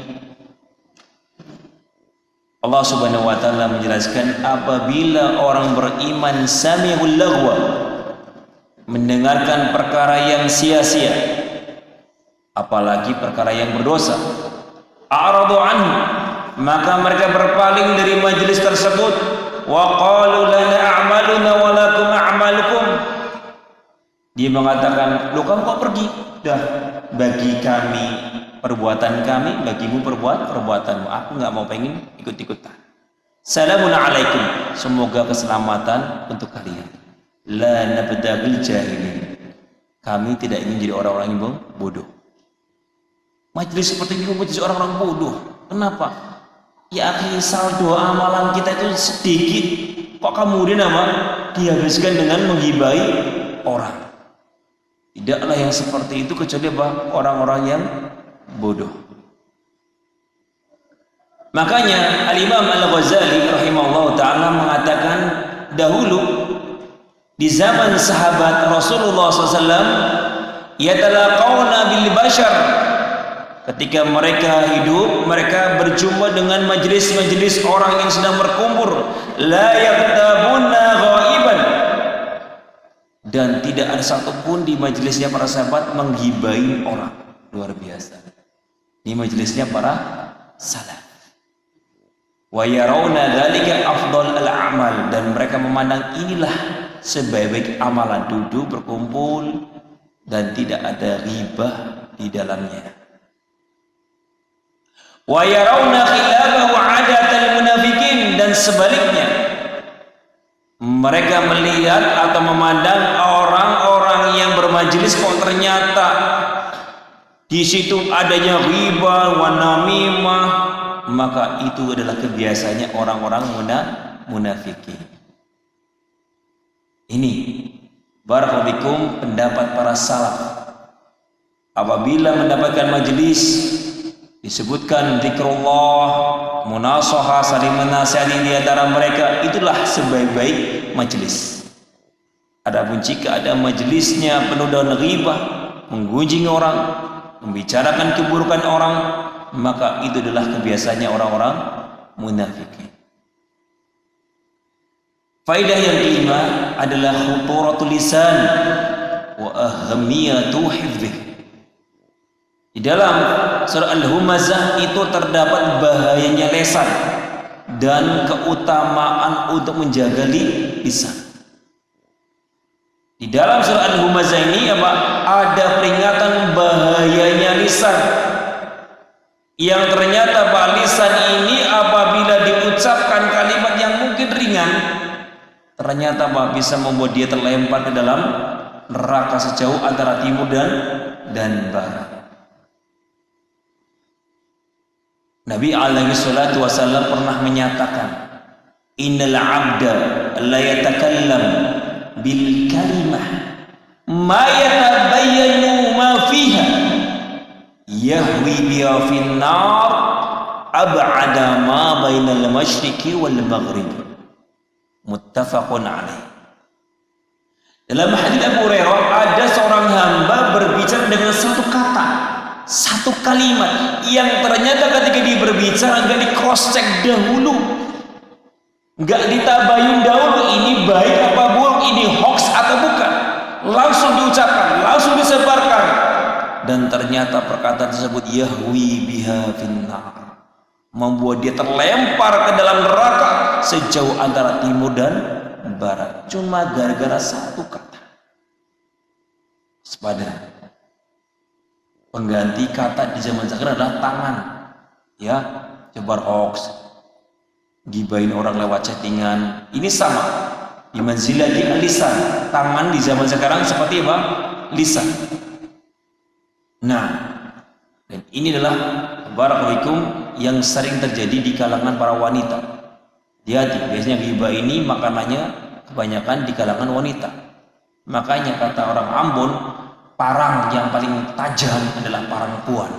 Allah Subhanahu wa taala menjelaskan, apabila orang beriman sami'ul laghwa, mendengarkan perkara yang sia-sia, apalagi perkara yang berdosa, a'radu anhu, maka mereka berpaling dari majelis tersebut, wa qalu lana a'maluna wa lakum a'malukum, dia mengatakan, loh kamu kok pergi? Dah, bagi kami perbuatan kami, bagimu perbuatanmu, aku nggak mau pengen ikut-ikutan. Salamun alaikum, semoga keselamatan untuk kalian. La nabdagil jahilin, kami tidak ingin jadi orang-orang yang bodoh. Majelis seperti ini majelis orang-orang bodoh. Kenapa? Ya akhi, saldo amalan kita itu sedikit, kok kemudian apa? Dihabiskan dengan menggibai orang. Tidaklah yang seperti itu kecuali apa? Orang-orang yang bodoh. Makanya Al-Imam Al-Ghazali rahimahullah ta'ala mengatakan, dahulu di zaman sahabat Rasulullah SAW, yatalaqawna bil bashar, ketika mereka hidup, mereka berjumpa dengan majelis-majelis orang yang sedang berkumpul, la yaktabuna ghaiban, dan tidak ada satupun di majelisnya para sahabat menggibain orang. Luar biasa. Di majelisnya para salaf. Wa yarawna dzalika afdal al-amal, dan mereka memandang inilah sebaik-baik amalan, duduk berkumpul dan tidak ada ghibah di dalamnya. Wa yarawna khilafahu 'adatal munafiqin, dan sebaliknya mereka melihat atau memandang orang-orang yang bermajelis kok ternyata di situ adanya ghibah wa namimah, maka itu adalah kebiasaannya orang-orang munafikin. Ini barakallahu pendapat para salaf. Apabila mendapatkan majelis disebutkan zikrullah, munasahah, saling menasihati di antara mereka, itulah sebaik-baik majelis. Adapun jika ada majelisnya penuh dengan ghibah, menggunjing orang, membicarakan keburukan orang, maka itu adalah kebiasaannya orang-orang munafikin. Faedah yang kelima adalah khuturatul lisan wa ahamiyatu hifdzih. Di dalam surah Al-Humazah itu terdapat bahayanya lisan dan keutamaan untuk menjaga lisan. Di dalam surah Al-Humazah ini ada peringatan bahayanya lisan, yang ternyata lisan ini apabila diucapkan kalimat yang mungkin ringan, ternyata bisa membuat dia terlempar ke dalam neraka sejauh antara timur dan barat. Nabi alaihi salatu wasallam pernah menyatakan, innal abda la yatakallam bil kalimah ma yatabayyanu ma fiha yahwi biha fin nar ab'ada ma bainal masyriqi wal maghrib. Muttafaqun alaih. Dalam hadis Abu Hurairah, ada seorang hamba berbicara dengan satu kata, satu kalimat yang ternyata ketika dia berbicara nggak di cross check dahulu, nggak ditabayun dahulu ini baik apa buruk, ini hoax atau bukan, langsung diucapkan, langsung disebarkan, dan ternyata perkataan tersebut yahwi biha finnar, membuat dia terlempar ke dalam neraka sejauh antara timur dan barat, cuma gara-gara satu kata. Waspada. Pengganti kata di zaman sekarang adalah tangan, ya, sebar hoax, gibain orang lewat chattingan. Ini sama di manzilati lisan. Tangan di zaman sekarang seperti apa? Lisan. Nah, dan ini adalah barakallahu yang sering terjadi di kalangan para wanita. Hati-hati, biasanya ghibah ini makanannya kebanyakan di kalangan wanita. Makanya kata orang Ambon, parang yang paling tajam adalah parang puan.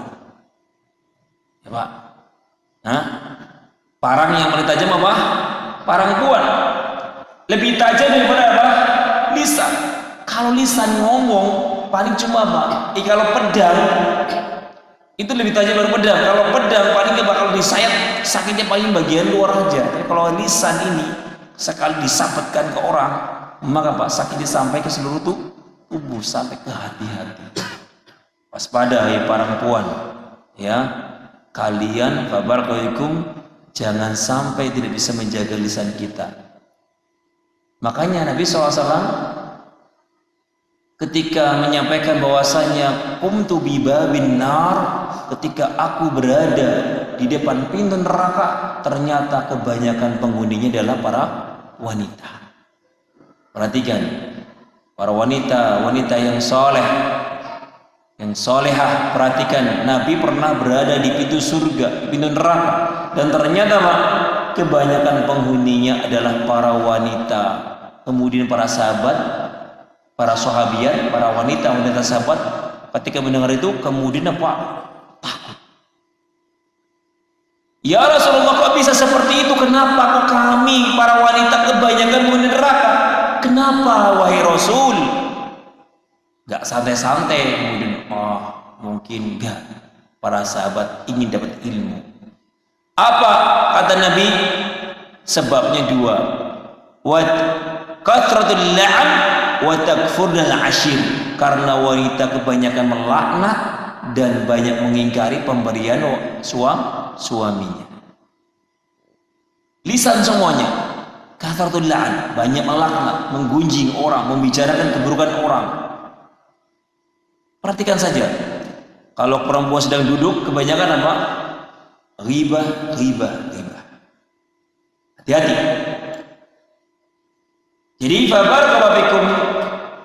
Ya Pak? Hah? Parang yang paling tajam apa? Parang puan. Lebih tajam daripada apa? Lisan. Kalau lisan ngomong paling cuma apa? Kalau pedang itu lebih tajam dari pedang. Kalau pedang paling gak bakal disayat, sakitnya paling bagian luar aja. Tapi kalau lisan ini sekali disabetkan ke orang, maka sakitnya sampai ke seluruh tubuh, sampai ke hati-hati. Waspada ya para perempuan, ya, kalian barakallahu jangan sampai tidak bisa menjaga lisan kita. Makanya Nabi SAW ketika menyampaikan bahwasanya qumtu bi babin nar, ketika aku berada di depan pintu neraka, ternyata kebanyakan penghuninya adalah para wanita. Perhatikan, para wanita yang soleh, yang solehah. Perhatikan, Nabi pernah berada di pintu surga, di pintu neraka, dan ternyata kebanyakan penghuninya adalah para wanita. Kemudian para sahabat, para sahabiat, para wanita sahabat ketika mendengar itu kemudian takut. Ya Rasulullah, kok bisa seperti itu? Kenapa kok kami para wanita kebanyakan penghuni neraka? Kenapa wahai Rasul? Gak santai-santai kemudian, mungkin gak, para sahabat ingin dapat ilmu. Apa kata Nabi? Sebabnya dua. Kathratul la'an wa takfurnal ashir, karena wanita kebanyakan melaknat dan banyak mengingkari pemberian suaminya. Lisan semuanya kathratul la'an, banyak melaknat, menggunjing orang, membicarakan keburukan orang. Perhatikan saja, kalau perempuan sedang duduk kebanyakan apa? Ghibah. Hati-hati. Jadi barakallahu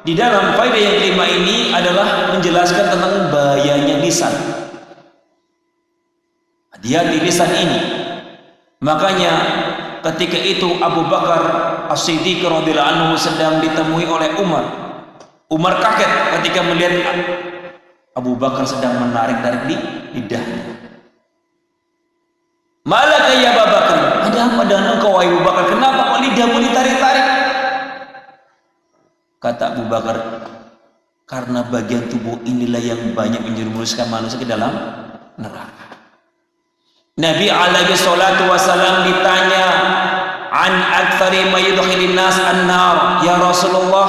di dalam faedah yang kelima ini adalah menjelaskan tentang bahayanya lisan. Hati-hati lisan ini. Makanya ketika itu Abu Bakar As-Siddiq radhiyallahu anhu sedang ditemui oleh Umar. Umar kaget ketika melihat Abu Bakar sedang menarik-narik lidahnya. Malaka ya Abu Bakar? Ada apa dengan engkau wahai Abu Bakar? Kenapa kok lidahmu ditarik-tarik? Kata Abu Bakar, karena bagian tubuh inilah yang banyak menjerumuskan manusia ke dalam neraka. Nabi alaihi salatu wasallam ditanya, an aktsari ma yudkhilun nas an-nar, ya Rasulullah,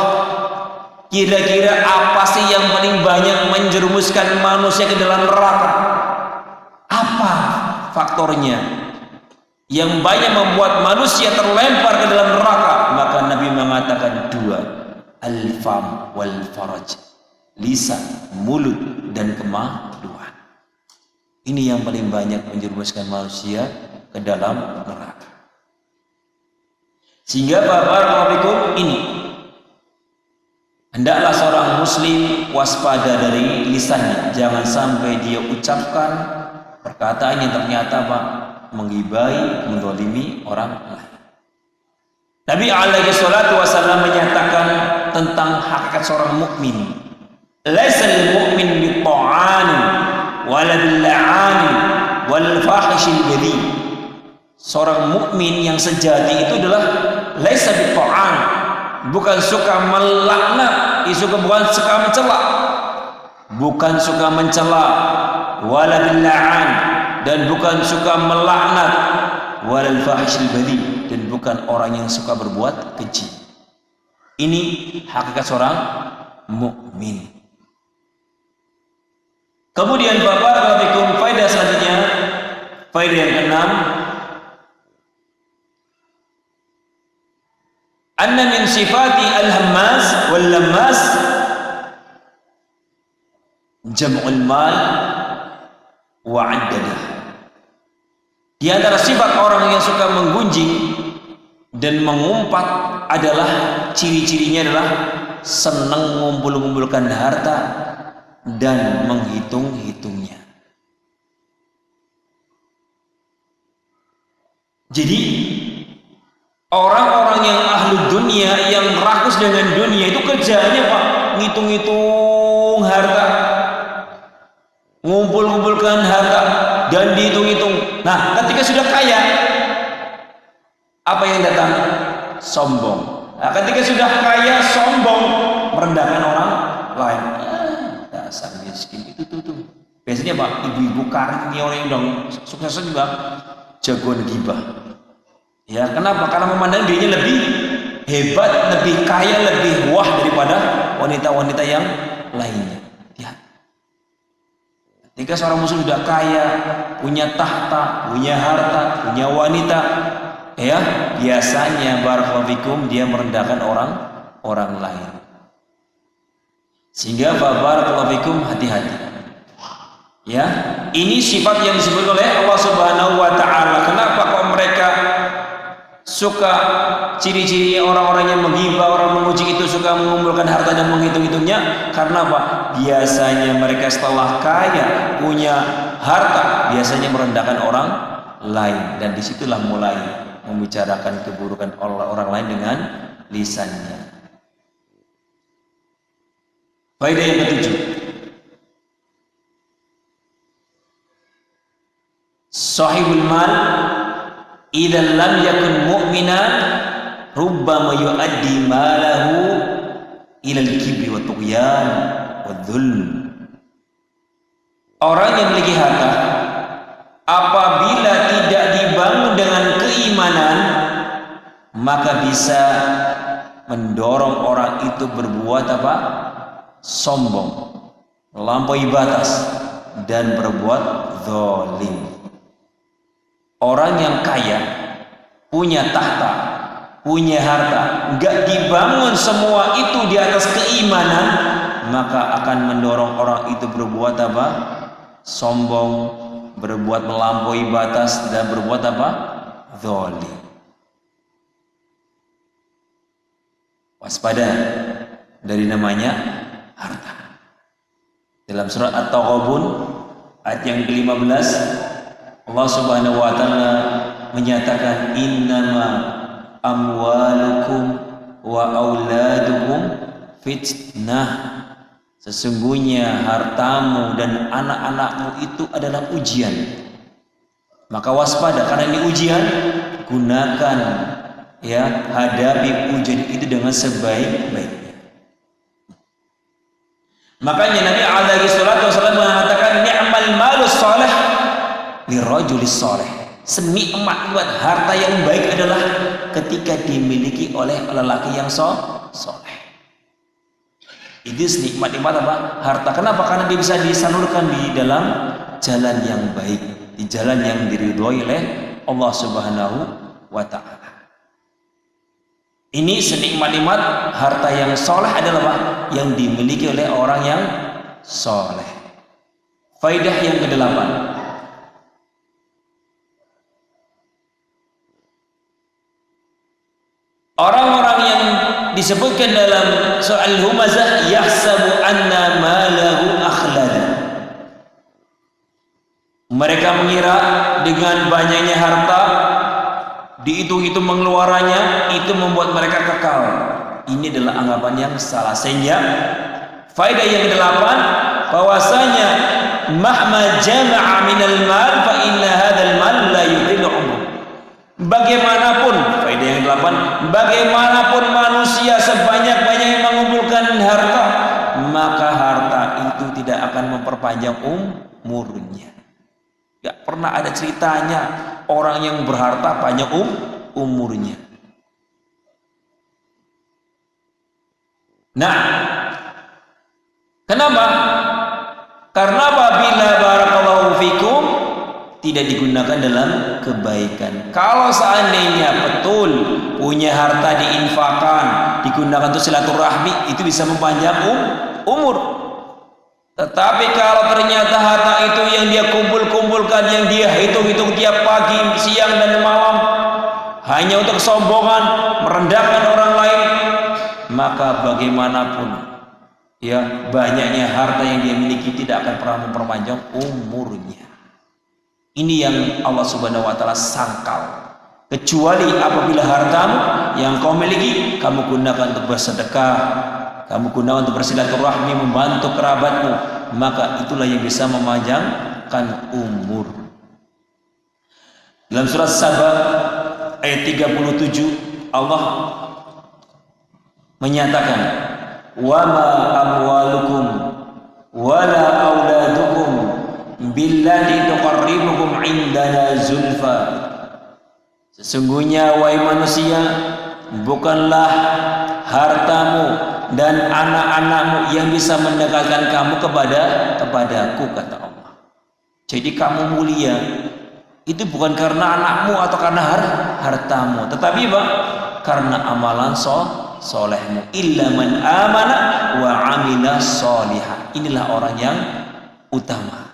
kira-kira apa sih yang paling banyak menjerumuskan manusia ke dalam neraka? Apa faktornya yang banyak membuat manusia terlempar ke dalam neraka? Maka Nabi mengatakan dua, al-fam wal faraj, lisan, mulut, dan kemaluan. Ini yang paling banyak menjerumuskan manusia ke dalam neraka. Sehingga Bapak ini hendaklah seorang muslim waspada dari lisannya. Jangan sampai dia ucapkan perkataan yang ternyata menggibai, mendolimi orang lain. Nabi alaihi salatu wasallam menyatakan tentang hakikat seorang mukmin. Laisal mu'min bi-ta'ani wala bil-la'ani wal fahishil badhi. Seorang mukmin yang sejati itu adalah laisa bi-ta'an, bukan suka melaknat, bukan suka mencela, bukan suka mencela, wala bil-la'an, dan bukan suka melaknat, wal fahishil badhi, dan bukan orang yang suka berbuat keji. Ini hakikat seorang mukmin. Kemudian Bapak faedah selanjutnya, faedah yang keenam, anna min sifati al-hammas wal lammas jam'ul mal wa 'addadah. Di antara sifat orang yang suka menggunjing dan mengumpat adalah ciri-cirinya adalah senang mengumpulkan harta dan menghitung-hitungnya. Jadi orang-orang yang ahli dunia, yang rakus dengan dunia, itu kerjanya ngitung-hitung harta, ngumpul-ngumpulkan harta dan dihitung-hitung. Nah, ketika sudah kaya, apa yang datang? Sombong. Nah, ketika sudah kaya, sombong, merendahkan orang lain. Dasar miskin itu tuh. Biasanya ibu-ibu karir ini, orang yang udah sukses juga jagoan gibah. Ya, kenapa? Karena memandang dirinya lebih hebat, lebih kaya, lebih wah daripada wanita-wanita yang lainnya. Ya. Ketika seorang muslim sudah kaya, punya tahta, punya harta, punya wanita, ya, biasanya barakallahu fikum dia merendahkan orang lain. Sehingga barakallahu fikum, hati-hati. Ya, ini sifat yang disebut oleh Allah Subhanahu wa taala. Kenapa kok mereka suka ciri-ciri orang-orang yang menghibah, orang memuji itu suka mengumpulkan harta dan menghitung-hitungnya? Karena apa? Biasanya mereka setelah kaya, punya harta, biasanya merendahkan orang lain, dan disitulah mulai membicarakan keburukan orang lain dengan lisannya. Faedah yang ketujuh, sahibul mal idza lam yakun mu'minan rubbama yu'addi malahu ila al-kibri wa tughyan wa dhulm. Orang yang memiliki harta, apabila tidak dibangun dengan keimanan, maka bisa mendorong orang itu berbuat apa? Sombong, melampaui batas, dan berbuat zalim. Orang yang kaya, punya tahta, punya harta, enggak dibangun semua itu di atas keimanan, maka akan mendorong orang itu berbuat apa? Sombong, berbuat melampaui batas, dan berbuat apa? Zalim. Waspada dari namanya harta. Dalam surat At-Taghabun ayat yang ke-15, Allah Subhanahu wa taala menyatakan innama amwalukum wa auladukum fitnah. Sesungguhnya hartamu dan anak-anakmu itu adalah ujian. Maka waspada, karena ini ujian, gunakan, ya, hadapi ujian itu dengan sebaik-baiknya. Makanya Nabi alaihi salatu wasallam mengatakan ni'mal malus salih lirajulis salih. Senikmat harta yang baik adalah ketika dimiliki oleh lelaki yang saleh. Itu senikmat apa? Harta. Kenapa? Karena dia bisa disalurkan di dalam jalan yang baik. di jalan yang diridhoi oleh Allah Subhanahu wa taala. Ini senikmat-nikmat harta yang soleh adalah apa? Yang dimiliki oleh orang yang soleh. Faidah yang ke-8. Orang-orang yang disebutkan dalam soal humazah yahsabu anna malahu akhlada. Mereka mengira dengan banyaknya harta, dihitung-hitung mengeluarannya, itu membuat mereka kekal. Ini adalah anggapan yang salah. Sehingga faedah yang ke-8, bahwasanya mahma jama'a minal mal fa inna hadzal mal la yudillu umur. Bagaimanapun, faedah yang ke-8, bagaimanapun manusia sebanyak-banyak yang mengumpulkan harta, maka harta itu tidak akan memperpanjang umurnya. Gak pernah ada ceritanya orang yang berharta panjang umurnya. Nah, kenapa? Karena apabila barakallahu fikum tidak digunakan dalam kebaikan. Kalau seandainya betul punya harta diinfakkan, digunakan untuk silaturahmi, itu bisa mempanjang umur. Tetapi kalau ternyata harta itu yang dia kumpulkan, yang dia hitung-hitung tiap pagi, siang dan malam, hanya untuk kesombongan, merendahkan orang lain, maka bagaimanapun ya banyaknya harta yang dia miliki tidak akan pernah memperpanjang umurnya. Ini yang Allah Subhanahu wa taala sangkal. Kecuali apabila hartamu yang kau miliki kamu gunakan untuk bersedekah, kamu gunakan untuk bersilaturahmi, membantu kerabatmu, maka itulah yang bisa memanjangkan umur. Dalam surat Saba ayat 37 Allah menyatakan, wa ma amwalukum wala auladukum billati tuqarribukum indana zulfa. Sesungguhnya wahai manusia, bukanlah hartamu dan anak-anakmu yang bisa mendekatkan kamu kepadaku, kata Allah. Jadi kamu mulia itu bukan karena anakmu atau karena hartamu, tetapi apa? Karena amalan solehmu. Illa man amana wa amila solihah. Inilah orang yang utama.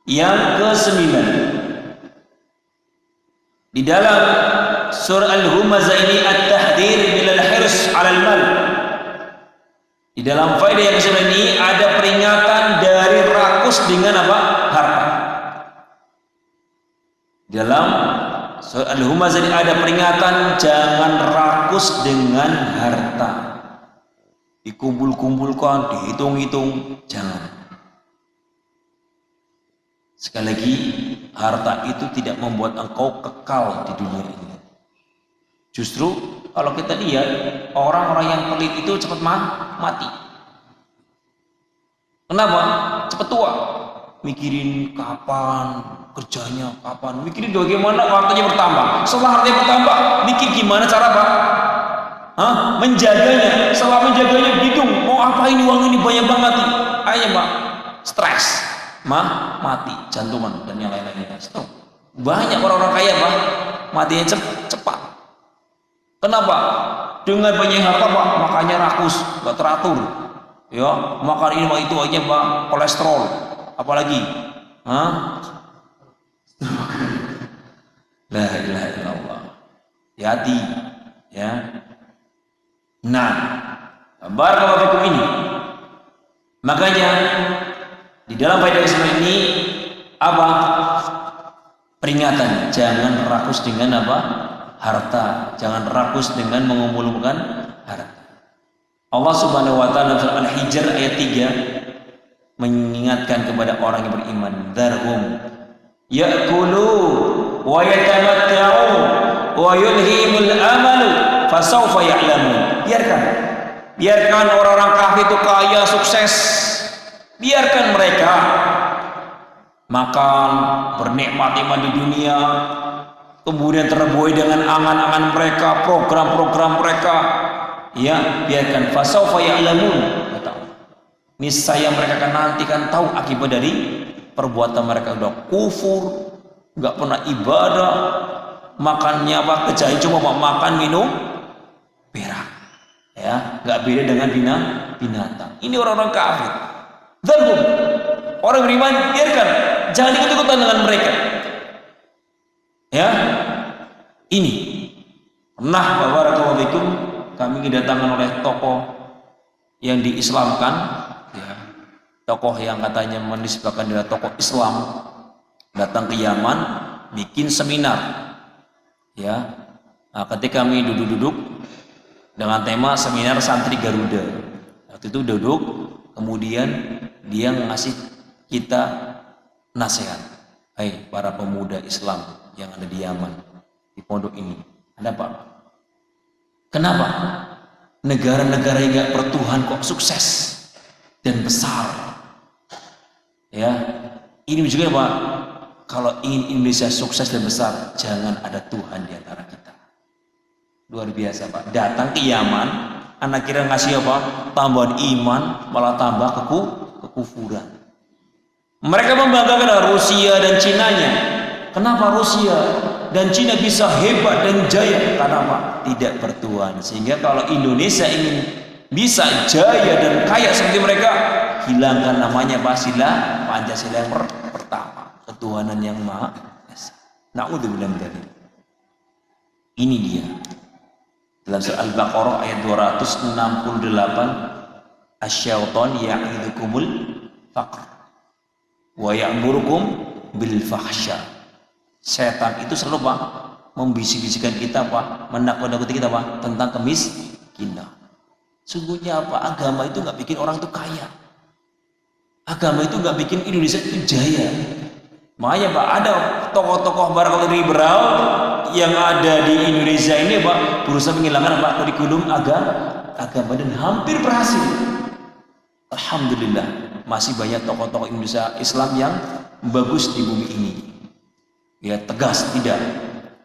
Yang ke-9, di dalam surah Al-Humazah ini at-tahdzir bilal hirs 'alal mal. Di dalam faedah yang ke-9 ini ada peringatan dari rakus dengan apa? Harta. Di dalam surah Al-Humazah ini ada peringatan jangan rakus dengan harta. Dikumpul-kumpulkan, dihitung-hitung, jangan. Sekali lagi, harta itu tidak membuat engkau kekal di dunia ini. Justru kalau kita lihat orang-orang yang pelit itu cepat mati. Kenapa? Cepat tua. Mikirin kapan kerjanya, kapan. Mikirin bagaimana hartanya bertambah. Setelah hartanya bertambah, mikir gimana cara apa? Menjaganya. Setelah menjaganya bingung, mau apa ini uang ini banyak banget. Akhirnya Pak, stres. Mati, jantungan dan yang lain-lainnya. Banyak orang-orang kaya Pak, matinya cepat. Kenapa? Dengan banyak harta Pak, makannya rakus, gak teratur. Ya, makan ini makan itu aja Pak, kolesterol. Apalagi? La ilaha illallah. Hati, ya. Nah, barakallahu fikum ini. Makanya di dalam faedah ini apa? Peringatan, jangan rakus dengan apa? Harta. Jangan rakus dengan mengumpulkan harta. Allah Subhanahu wa taala dalam surah Al-Hijr ayat 3 mengingatkan kepada orang yang beriman, "Dzarhum ya'kulu wa yatamatta'u wa yulhimul amalu fasawfa ya'lamun." Biarkan orang-orang kafir itu kaya, sukses. Biarkan mereka makan, bernikmat-nikmat di dunia, kemudian terbuai dengan angan-angan mereka, program-program mereka. Ya, biarkan fasaufa ya'lamun. Niscaya mereka akan nanti kan tahu akibat dari perbuatan mereka udah kufur, nggak pernah ibadah, makannya apa kejahin cuma mau makan minum berak, ya nggak beda dengan binatang. Ini orang-orang kafir. Dzalhum, orang beriman biarkan, jangan ikut-ikutan dengan mereka. Ya, ini pernah barakallahu fikum kami didatangkan oleh tokoh yang diislamkan, ya, tokoh yang katanya menisbahkan adalah tokoh Islam, datang ke Yaman bikin seminar, ya. Nah, ketika kami duduk-duduk dengan tema seminar santri Garuda, waktu itu duduk, kemudian dia ngasih kita nasihat, hai para pemuda Islam yang ada di Yaman, di pondok ini, ada apa? Kenapa negara-negara yang gak bertuhan kok sukses dan besar? Ya, ini juga Pak, kalau ingin Indonesia sukses dan besar, jangan ada Tuhan di antara kita. Luar biasa Pak, datang ke Yaman, anak kira ngasih apa? Tambahan iman, malah tambah kekufuran. Mereka membanggakan Rusia dan Cinanya. Kenapa Rusia dan Cina bisa hebat dan jaya? Karena apa? Tidak bertuhan. Sehingga kalau Indonesia ingin bisa jaya dan kaya seperti mereka, hilangkan namanya Pancasila yang pertama, ketuhanan yang Maha Esa. Na'udzubillah min dzalik. Ini dia. Dalam surah Al-Baqarah ayat 268, asy-syaitan ya'idukumul faqr wa ya'murukum bil fahsya. Setan itu selalu Pak membisik-bisikkan kita Pak, menakut-nakuti kita Pak tentang kemiskinan. Sungguhnya apa? Agama itu nggak bikin orang itu kaya. Agama itu nggak bikin Indonesia itu jaya. Makanya Pak, ada tokoh-tokoh barakallahu liberal yang ada di Indonesia ini Pak berusaha menghilangkan Pak kurikulum agama dan hampir berhasil. Alhamdulillah, masih banyak tokoh-tokoh Indonesia Islam yang bagus di bumi ini. Ya tegas tidak,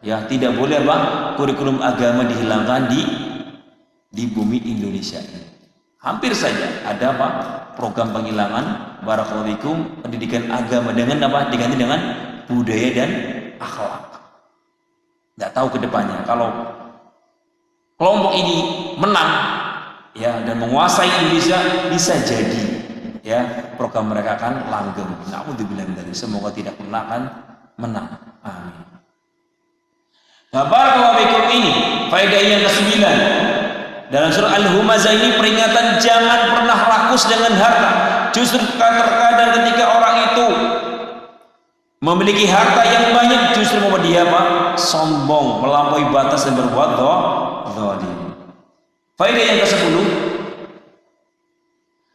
ya tidak boleh Pak kurikulum agama dihilangkan di bumi Indonesia ini. Hampir saja ada Pak program penghilangan barakallahu fikum pendidikan agama dengan apa? Diganti dengan budaya dan akhlak. Nggak tahu kedepannya kalau kelompok ini menang, ya, dan menguasai Indonesia, bisa jadi, ya, program mereka akan langgeng. Na'udzubillah min dzalik. Semoga tidak pernah akan menang. Amin. Nah, barakallahu fikum, ini faedah yang ke-9 dalam surah Al-Humazah ini, peringatan jangan pernah rakus dengan harta. Justru terkadang ketika orang itu memiliki harta yang banyak, justru membuat dia apa? Sombong, melampaui batas dan berbuat zalim. Faedah yang ke-10,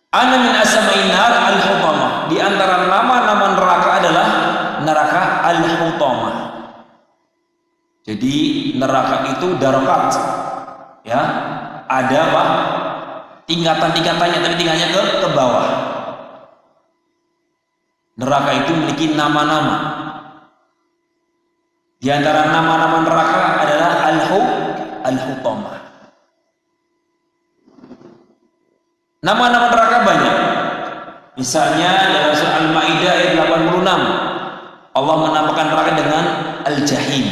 ana min asma'in nar al-hutamah. Di antara nama-nama neraka adalah neraka al-hutamah. Jadi neraka itu darokat, ya, ada apa? Tingkatan-tingkatannya, tapi tingkatnya ke bawah. Neraka itu memiliki nama-nama. Di antara nama-nama neraka adalah al-hutamah. Nama-nama neraka banyak. Misalnya dalam surah Al-Maidah ayat 86, Allah menamakan neraka dengan al-jahim.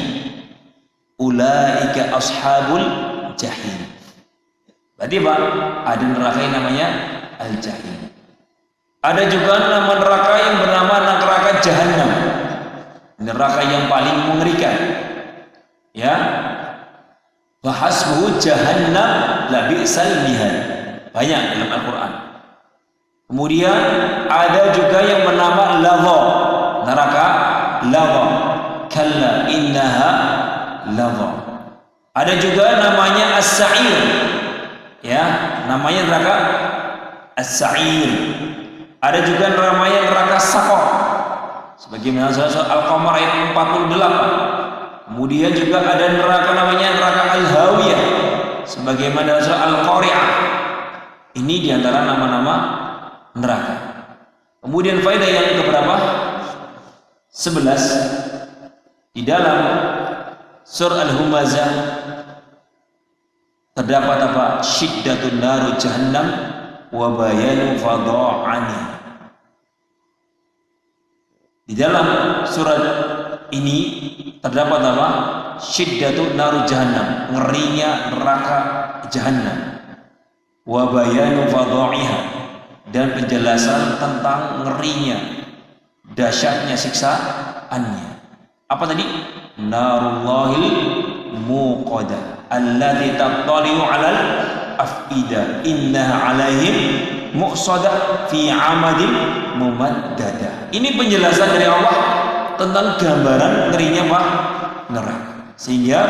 Ulaika ashabul jahim. Berarti Pak, ada neraka yang namanya al-jahim. Ada juga nama neraka yang bernama neraka Jahannam, neraka yang paling mengerikan. Ya, bahasbuhu Jahannam labi'sal mihad, banyak dalam Al-Quran. Kemudian ada juga yang bernama Lagha, neraka Lagha, kalla innaha Lagha. Ada juga namanya As-Sa'ir, ya, namanya neraka As-Sa'ir. Ada juga namanya neraka Saqar, sebagaimana surah Al-Qamar ayat 48. Kemudian juga ada neraka namanya neraka Al-Hawiyah, sebagaimana surah Al-Qari'ah. Ini diantara nama-nama neraka. Kemudian faedah yang keberapa? 11. Di dalam surah Al-Humazah terdapat apa? Syiddatun naru jahannam wa bayanu fadha'ani. Di dalam surat ini terdapat apa? Syiddatu naru jahannam, ngerinya neraka jahannam. Wa bayanu fadha'iha, dan penjelasan tentang ngerinya, dahsyatnya siksaannya. Apa tadi? Narullahil muqadah allati tattali'u 'alal afida innaha 'alaihim muqsadah fi 'amadin mumaddadah. Ini penjelasan dari Allah tentang gambaran ngerinya Pak neraka. Sehingga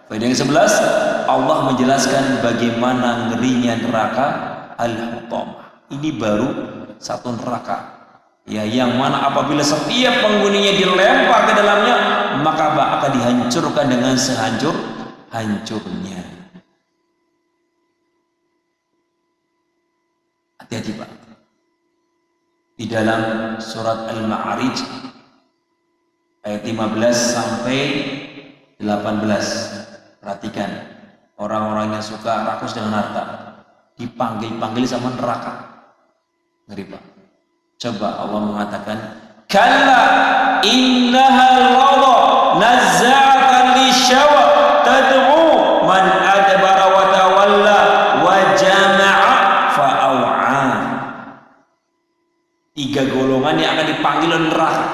pada yang 11 Allah menjelaskan bagaimana ngerinya neraka al-hutamah. Ini baru satu neraka, ya, yang mana apabila setiap penghuninya dilempar ke dalamnya, maka akan dihancurkan dengan sehancur-hancurnya. Hati-hati Pak. Di dalam surat Al-Ma'arij ayat 15 sampai 18, perhatikan, orang-orang yang suka rakus dengan harta dipanggil sama neraka. Ngeri Pak. Coba Allah mengatakan, kalla innaha lawda nazza'atan lisyawa tad'u man adbara wa tawalla wa jama'a fa'au'a. 3 golongan yang akan dipanggil neraka.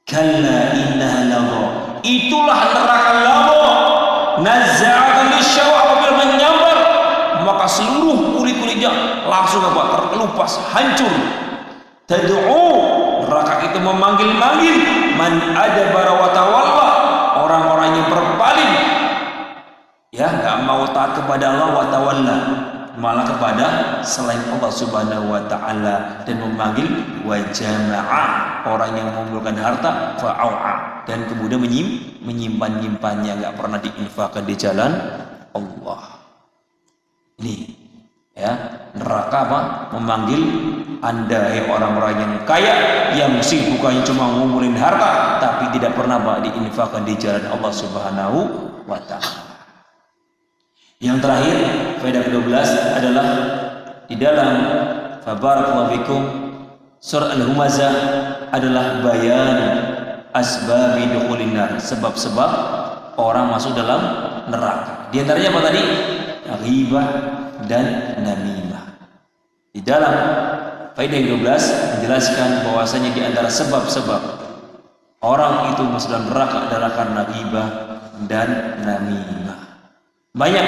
Kalla innaha lawda, itulah neraka lawda, nazza'atan lisyawa, apabila menyambar maka seluruh kulit-kulitnya langsung apa? Terkelupas, hancur. Tad'u, neraka itu memanggil-manggil, man adbara wa tawalla, orang-orang yang berpaling, ya, nggak mau taat kepada Allah, wa tawalla, malah kepada selain Allah Subhanahu wa taala, dan memanggil wa jama'a, orang yang mengumpulkan harta, fa'au'a, dan kemudian menyimpan-nyimpannya, nggak pernah diinfakkan di jalan Allah. Ini, ya, neraka apa? Memanggil Anda, orang-orang yang kaya, yang sibukannya cuma ngumpulin harta, tapi tidak pernah diinfakkan di jalan Allah Subhanahu wa taala. Yang terakhir, faedah ke-12 adalah di dalam fabarakallahu fikum surah Al-Humazah adalah bayan asbabi dukhulin nar, sebab-sebab orang masuk dalam neraka. Di antaranya apa tadi? Ghibah dan namimah. Di dalam faedah yang 12 menjelaskan bahwasanya di antara sebab-sebab orang itu masuk dalam neraka adalah karena ghibah dan namimah. Banyak,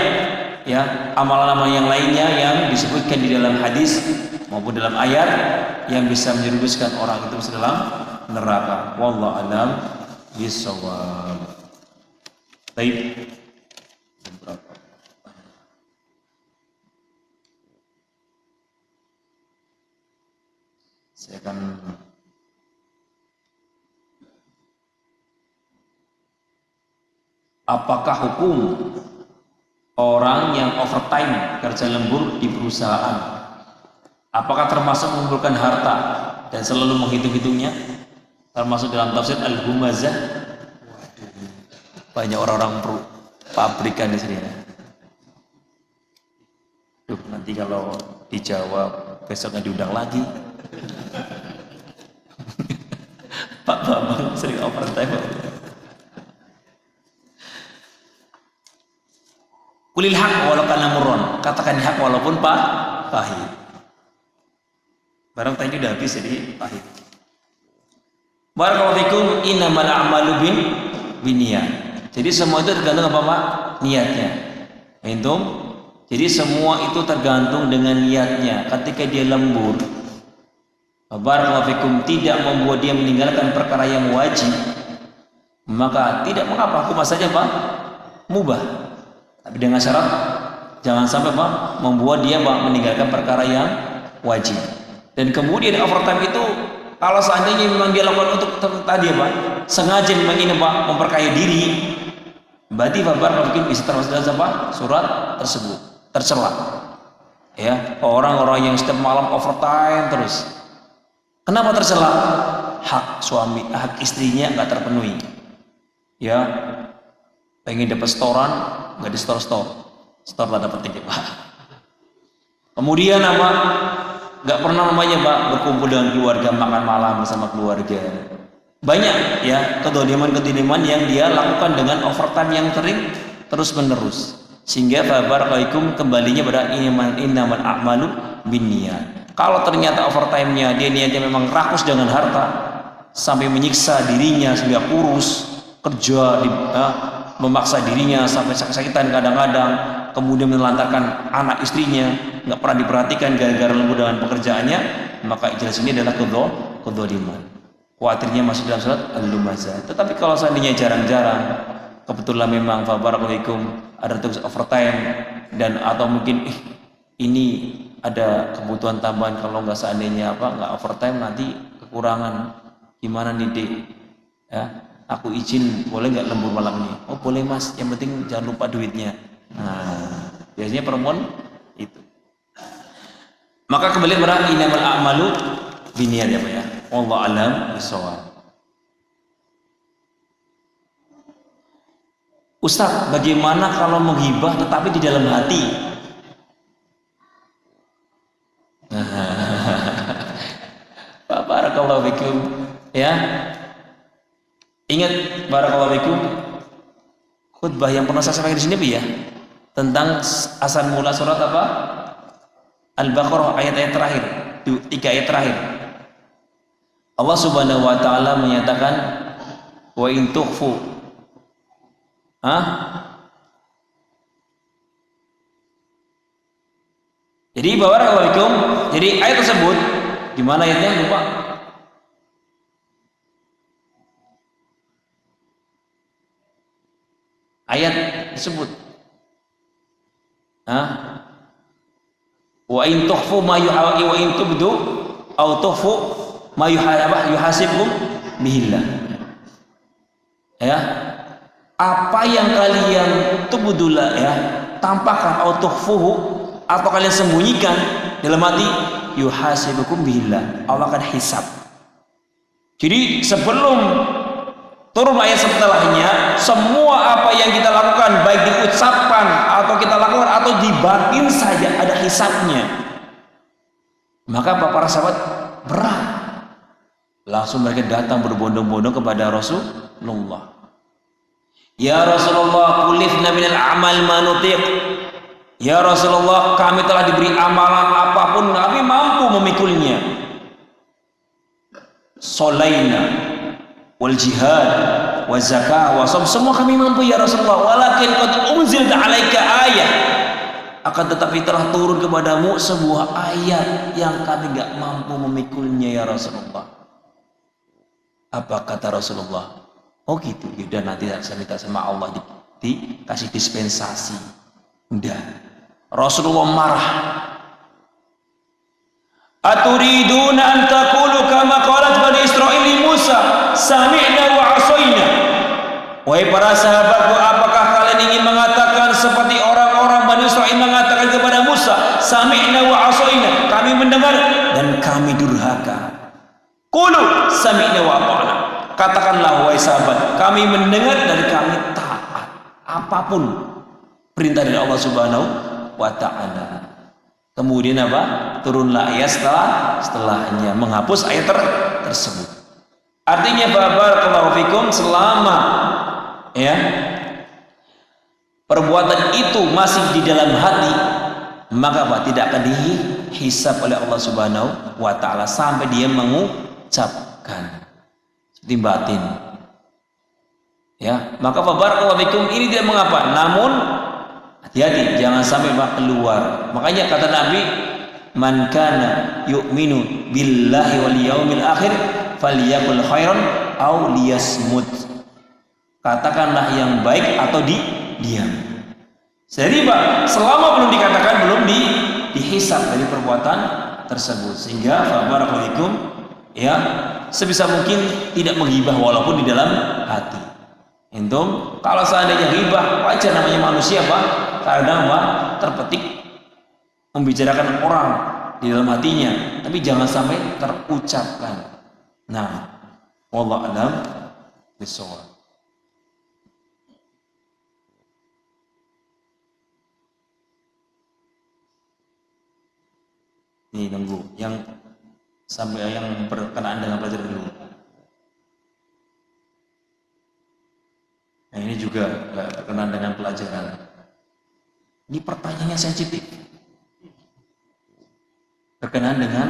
ya, amalan-amalan yang lainnya yang disebutkan di dalam hadis maupun dalam ayat yang bisa menjerumuskan orang itu masuk dalam neraka. Wallahu a'lam bishawab. Baik. Saya akan apakah hukum orang yang overtime kerja lembur di perusahaan, apakah termasuk mengumpulkan harta dan selalu menghitung-hitungnya, termasuk dalam tafsir Al-Humazah? Banyak orang-orang pabrikan di sini. Duh, nanti kalau dijawab besoknya diundang lagi. Pak Bambang sering overtime. Kulil haq walau kana murron, katakan hak walaupun pahit. Barang tadi udah habis jadi pahit. Barakallahu fikum, innamal a'malu binniyat. Jadi semua itu tergantung apa Pak? Niatnya. Antum? Jadi semua itu tergantung dengan niatnya. Ketika dia lembur, barakallahu fikum, tidak membuat dia meninggalkan perkara yang wajib, maka tidak mengapa, hukum saja Pak, mubah. Tapi dengan syarat jangan sampai Pak membuat dia Pak meninggalkan perkara yang wajib. Dan kemudian overtime itu kalau seandainya memang dia lakukan untuk tadi Pak, sengaja memang ini Pak memperkaya diri, berarti Pak mungkin bisa termasuk dalam apa? Surat tersebut tercela. Ya, orang-orang yang setiap malam overtime terus. Kenapa tercela? Hak suami, hak istrinya nggak terpenuhi. Ya, pengen dapat setoran, nggak di store lah dapat tiket Pak. Kemudian apa? nggak pernah namanya Pak berkumpul dengan keluarga, makan malam bersama keluarga. Banyak ya kedoliman yang dia lakukan dengan overtime yang sering terus menerus, sehingga barakalaikum kembalinya pada innamal a'malu binniyat. Kalau ternyata overtime-nya dia niatnya memang rakus dengan harta sampai menyiksa dirinya sehingga kurus, kerja memaksa dirinya sampai sakit-sakitan kadang-kadang, kemudian menelantarkan anak istrinya, nggak pernah diperhatikan gara-gara lembur dengan pekerjaannya, maka jelas ini adalah kedzaliman. Khawatirnya masuk dalam surat Al-Lumazah. Tetapi kalau seandainya jarang-jarang, kebetulan memang barakalaikum ada tugas overtime dan atau mungkin ini ada kebutuhan tambahan, kalau nggak seandainya nggak overtime nanti kekurangan, gimana nih Dek? Ya, aku izin boleh nggak lembur malam ini? Oh boleh Mas, yang penting jangan lupa duitnya. Nah, biasanya perempuan itu. Maka kembali pada innamal a'malu binniyat ya Pak ya. Allah alam bisawab. Ustaz, bagaimana kalau menghibah tetapi di dalam hati? Barakallahu fikum ya. Ingat barakallahu fikum khutbah yang pernah saya sampaikan di sini ya, tentang asal mula surat apa? Al-Baqarah ayat-ayat terakhir, 3 ayat terakhir. Allah Subhanahu wa taala menyatakan wa in tukhfu Jadi barakallahu fikum, jadi ayat tersebut di mana ayatnya lupa. Ayat tersebut wa in tukhfu ma yuhawi wa in tubdu aw tukhfu ma yuhasibkum bihillah. Ya, apa yang kalian tubdula ya, tampakkan atau tukhfuhu atau kalian sembunyikan dalam hati, yuhasibukum bihillah, Allah akan hisab. Jadi sebelum turun ayat setelahnya, semua apa yang kita lakukan baik diucapkan atau kita lakukan atau di batin saja ada hisabnya. Maka para sahabat berat, langsung mereka datang berbondong-bondong kepada Rasulullah. Ya Rasulullah, kulifna minal amal ma nutiq. Ya Rasulullah, kami telah diberi amalan apapun kami mampu memikulnya. Sholaina wal jihad wa zakah wa semua kami mampu ya Rasulullah. Walakin qad unzilta alaika ayat, akan tetapi telah turun kepadamu sebuah ayat yang kami gak mampu memikulnya ya Rasulullah. Apa kata Rasulullah? Oh gitu, yaudah nanti saya minta sama Allah dikasih dispensasi. Udah, Rasulullah marah. Aturiduna an taqulu kama qalat Bani Israil li Musa, sami'na wa asaina. Wahai para sahabatku, apakah kalian ingin mengatakan seperti orang-orang Bani Israil mengatakan kepada Musa, sami'na wa asaina, kami mendengar dan kami durhaka. Qulu sami'na wa ata'na. Katakanlah wahai sahabat, kami mendengar dan kami taat apapun perintah dari Allah Subhanahu wa taala. Kemudian apa? Turunlah ayat setelahnya menghapus ayat tersebut. Artinya barakallahu fikum, selama ya perbuatan itu masih di dalam hati, maka apa? Tidak akan dihisab oleh Allah Subhanahu wa taala sampai dia mengucapkan di batin. Ya, maka barakallahu fikum, ini tidak mengapa, namun hati-hati jangan sampai keluar. Makanya kata Nabi, man kana yu'minu billahi wal yaumil akhir falyakul khairan aw liyasmut. Katakanlah yang baik atau diam. Jadi Pak, selama belum dikatakan, belum dihisab dari perbuatan tersebut, sehingga barakallahu fikum ya, sebisa mungkin tidak menghibah walaupun di dalam hati. Entum kalau seandainya ghibah, wajar, namanya manusia Pak, kadang Pak terpetik membicarakan orang di dalam hatinya, tapi jangan sampai terucapkan. Nah, wallahu a'lam bishawab. Ini nunggu yang sampai yang berkenaan dengan pelajaran dulu. Nah, ini juga berkenaan dengan pelajaran. Ini pertanyaannya sensitif. Berkenaan dengan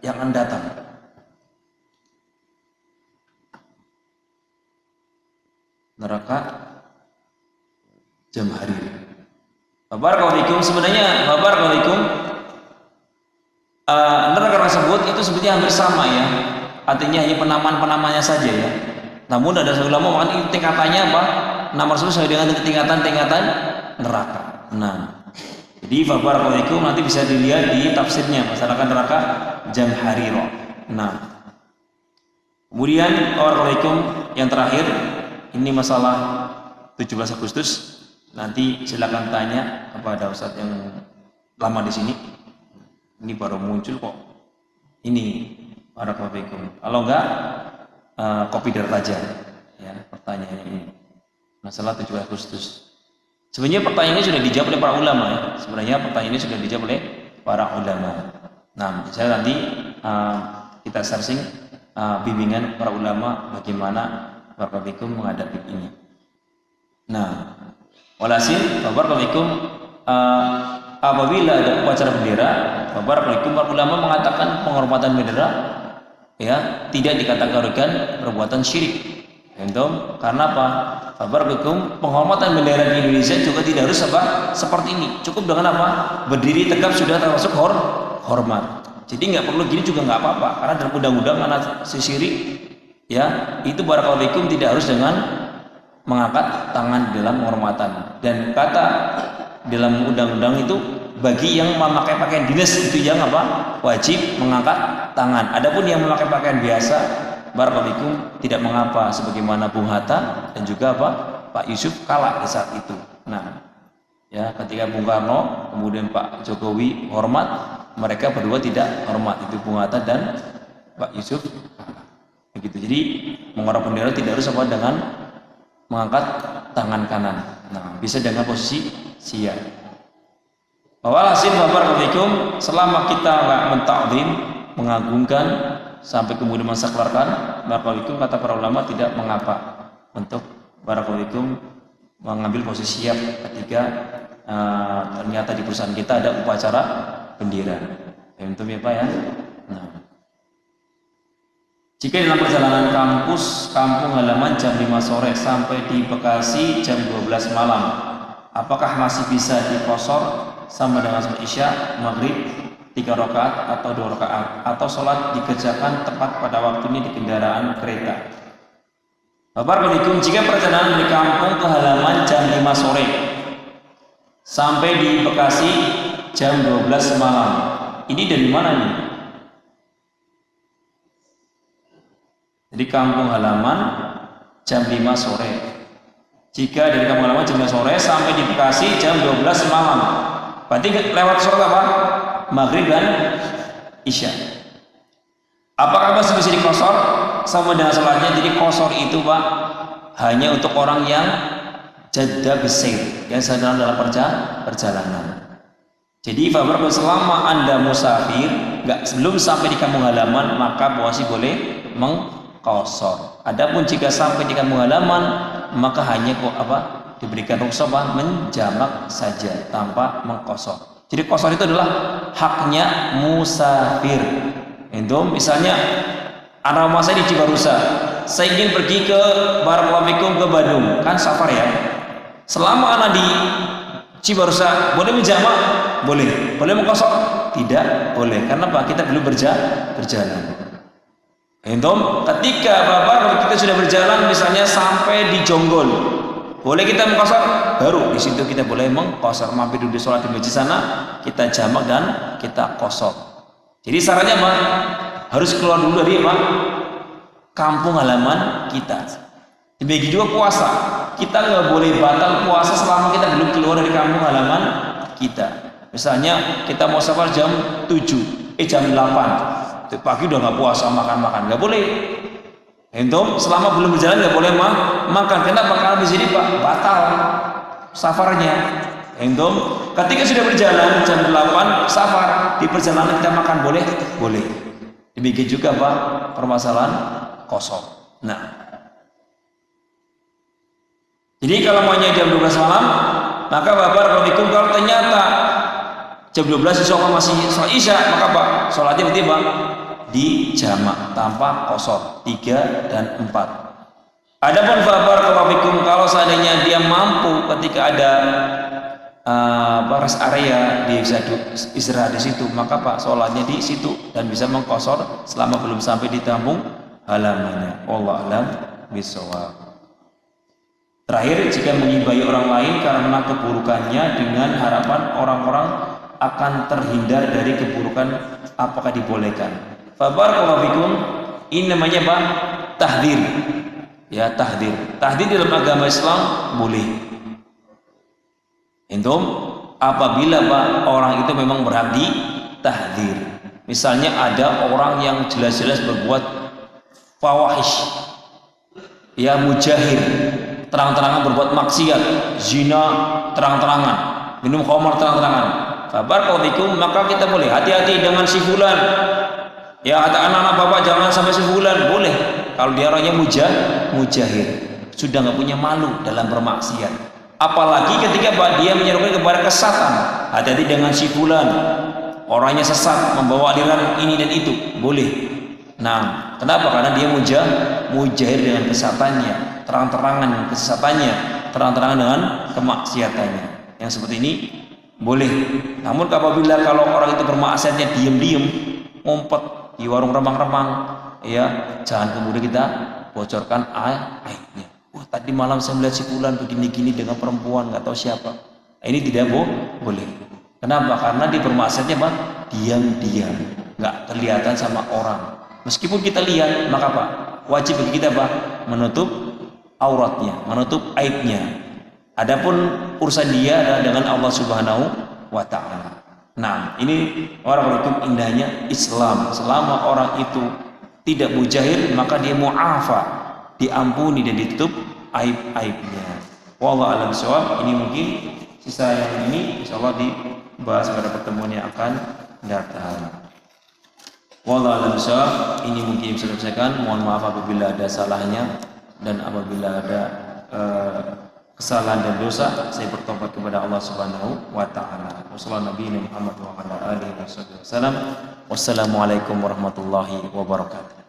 yang akan datang. Neraka jam hari. Barakallahu sebenarnya barakallahu neraka tersebut itu sebetulnya hampir sama ya. Artinya hanya penamaan-penamanya saja ya. Namun ada ulama mengatakan tingkatannya apa? Nama tersebut sesuai dengan tingkatan-tingkatan neraka. Nah, jadi barakallahu nanti bisa dilihat di tafsirnya masalah neraka jam hariro. Nah, kemudian barakallahu yang terakhir ini masalah 17 Agustus. Nanti silakan tanya kepada Ustadz yang lama di sini. Ini baru muncul kok. Ini barakallahu. Kalau enggak kopi dari raja. Ya, pertanyaannya ini. Masalah 17 Agustus. Sebenarnya pertanyaan ini sudah dijawab oleh para ulama ya. Sebenarnya pertanyaan ini sudah dijawab oleh para ulama. Nah, saya nanti kita searching bimbingan para ulama bagaimana barakallahu menghadapi ini. Nah, walhasil barakallahu apabila ada upacara bendera, barakallahu para ulama mengatakan penghormatan bendera ya tidak dikategorikan perbuatan syirik. Entah karena apa? Barakallahu penghormatan bendera di Indonesia juga tidak harus apa seperti ini. Cukup dengan apa? Berdiri tegap sudah termasuk hormat. Jadi nggak perlu gini juga nggak apa-apa. Karena dalam undang-undang anak syirik ya itu barakallahu tidak harus dengan mengangkat tangan dalam penghormatan. Dan kata dalam undang-undang itu bagi yang memakai pakaian dinas itu yang apa? Wajib mengangkat tangan. Adapun yang memakai pakaian biasa barakallahu tidak mengapa sebagaimana Bung Hatta dan juga apa? Pak Yusuf kalah di saat itu. Nah, ya ketika Bung Karno kemudian Pak Jokowi hormat, mereka berdua tidak hormat, itu Bung Hatta dan Pak Yusuf. Begitu. Jadi menghormat bendera tidak harus apa dengan mengangkat tangan kanan. Nah, bisa dengan posisi siap. Walhasil barakallahu selama kita enggak mentakdim, mengagungkan sampai kemudian mensaklarkan, barakallahu kata para ulama tidak mengapa untuk barakallahu mengambil posisi siap ketika ternyata di perusahaan kita ada upacara bendera. Itu ya Pak ya. Nah, jika dalam perjalanan kampung halaman jam 5 sore sampai di Bekasi jam 12 malam, apakah masih bisa diqashar sama dengan sholat Isya, Maghrib 3 rakaat atau 2 rakaat, atau sholat dikerjakan tepat pada waktunya di kendaraan kereta? Barakallahu jika perjalanan dari kampung ke halaman jam 5 sore sampai di Bekasi jam 12 malam, ini dari mana nih? Jadi kampung halaman jam 5 sore. Jika dari kampung halaman jam 5 sore sampai di Bekasi jam 12 malam, berarti lewat sholat apa? Maghrib dan Isya. Apakah masih bisa dikosor sama dengan sholatnya? Jadi kosor itu Pak hanya untuk orang yang jadda besir, yang sedang dalam perjalanan. Jadi selama Anda musafir, sebelum sampai di kampung halaman, maka masih boleh mengqashar. Adapun jika sampai di kampung halaman, maka hanya diberikan rukhsah menjamak saja tanpa mengqashar. Jadi qashar itu adalah haknya musafir. Itu misalnya anak rumah saya di Cibarusa, saya ingin pergi ke barakallahu ke Bandung, kan safar ya. Selama anak di Cibarusa boleh menjamak? Boleh. Boleh mengqashar? Tidak boleh. Karena Pak kita belum berjalan. Entom, ketika Bapak kita sudah berjalan misalnya sampai di Jonggol, boleh kita mengqashar? Baru di situ kita boleh mengqashar, mampir dulu di sholat di masjid sana, kita jamak dan kita qashar. Jadi sarannya Pak harus keluar dulu dari kampung halaman kita. Demikian juga puasa, kita nggak boleh batal puasa selama kita belum keluar dari kampung halaman kita. Misalnya kita mau safar jam 7, jam 8 pagi udah nggak puasa, makan nggak boleh. Entum selama belum berjalan nggak boleh makan. Kenapa? Karena di sini Pak batal safarnya. Entum Ketika sudah berjalan jam 8 safar, di perjalanan kita makan boleh? Boleh. Demikian juga Pak permasalahan kosong. Nah, jadi kalau maunya jam 12 malam, maka barakallahu kalau ternyata jam 12 seseorang masih sholat isya, maka Pak sholatnya berarti Pak di jamak tanpa qashar 3 dan 4. Adapun barakallahu kalau seandainya dia mampu ketika ada rest area dia bisa istirahat di situ, maka Pak sholatnya di situ dan bisa mengqashar selama belum sampai di kampung halamannya. Wallahu a'lam bishawab. Terakhir, jika menggibahi orang lain karena keburukannya dengan harapan orang-orang akan terhindar dari keburukan, apakah dibolehkan? Barakallahu fikum, ini namanya Pak tahdzir. Ya, tahdzir. Tahdzir dalam agama Islam boleh. Intum apabila Pak orang itu memang berhak ditahdzir. Misalnya ada orang yang jelas-jelas berbuat fawahish, ya mujahir, terang-terangan berbuat maksiat, zina terang-terangan, minum khamar terang-terangan. Barakallahu fikum, maka kita boleh hati-hati dengan si fulan. Ya, kata anak-anak bapak jangan sampai si fulan, boleh. Kalau dia orangnya mujahir, sudah nggak punya malu dalam bermaksiat. Apalagi ketika dia menyerukan kepada kesesatan, hati-hati dengan si fulan, orangnya sesat, membawa aliran ini dan itu, boleh. Nah, kenapa? Karena dia mujahir dengan kesesatannya, terang-terangan kesesatannya, terang-terangan dengan kemaksiatannya. Yang seperti ini boleh. Namun apabila kalau orang itu bermaksiatnya diam-diam, ngumpet di warung remang-remang, ya jangan kemudian kita bocorkan aibnya. Wah, tadi malam saya melihat si fulan begini-gini dengan perempuan nggak tahu siapa. Ini tidak boleh. Kenapa? Karena dia bermaksiatnya Pak diam-diam, nggak kelihatan sama orang. Meskipun kita lihat, maka Pak wajib bagi kita Pak menutup auratnya, menutup aibnya. Adapun urusan dia adalah dengan Allah Subhanahu wa Ta'ala. Nah, ini orang indahnya Islam. Selama orang itu tidak mujahir, maka dia mu'afa, diampuni dan ditutup aib-aibnya. Wallahu a'lam bishawab. Ini mungkin sisa yang ini insyaallah dibahas pada pertemuan yang akan datang. Wallahu a'lam bishawab. Ini mungkin bisa saya sampaikan. Mohon maaf apabila ada salahnya dan apabila ada kesalahan dan dosa, saya bertobat kepada Allah Subhanahu wa Ta'ala. Wassalamualaikum warahmatullahi wabarakatuh.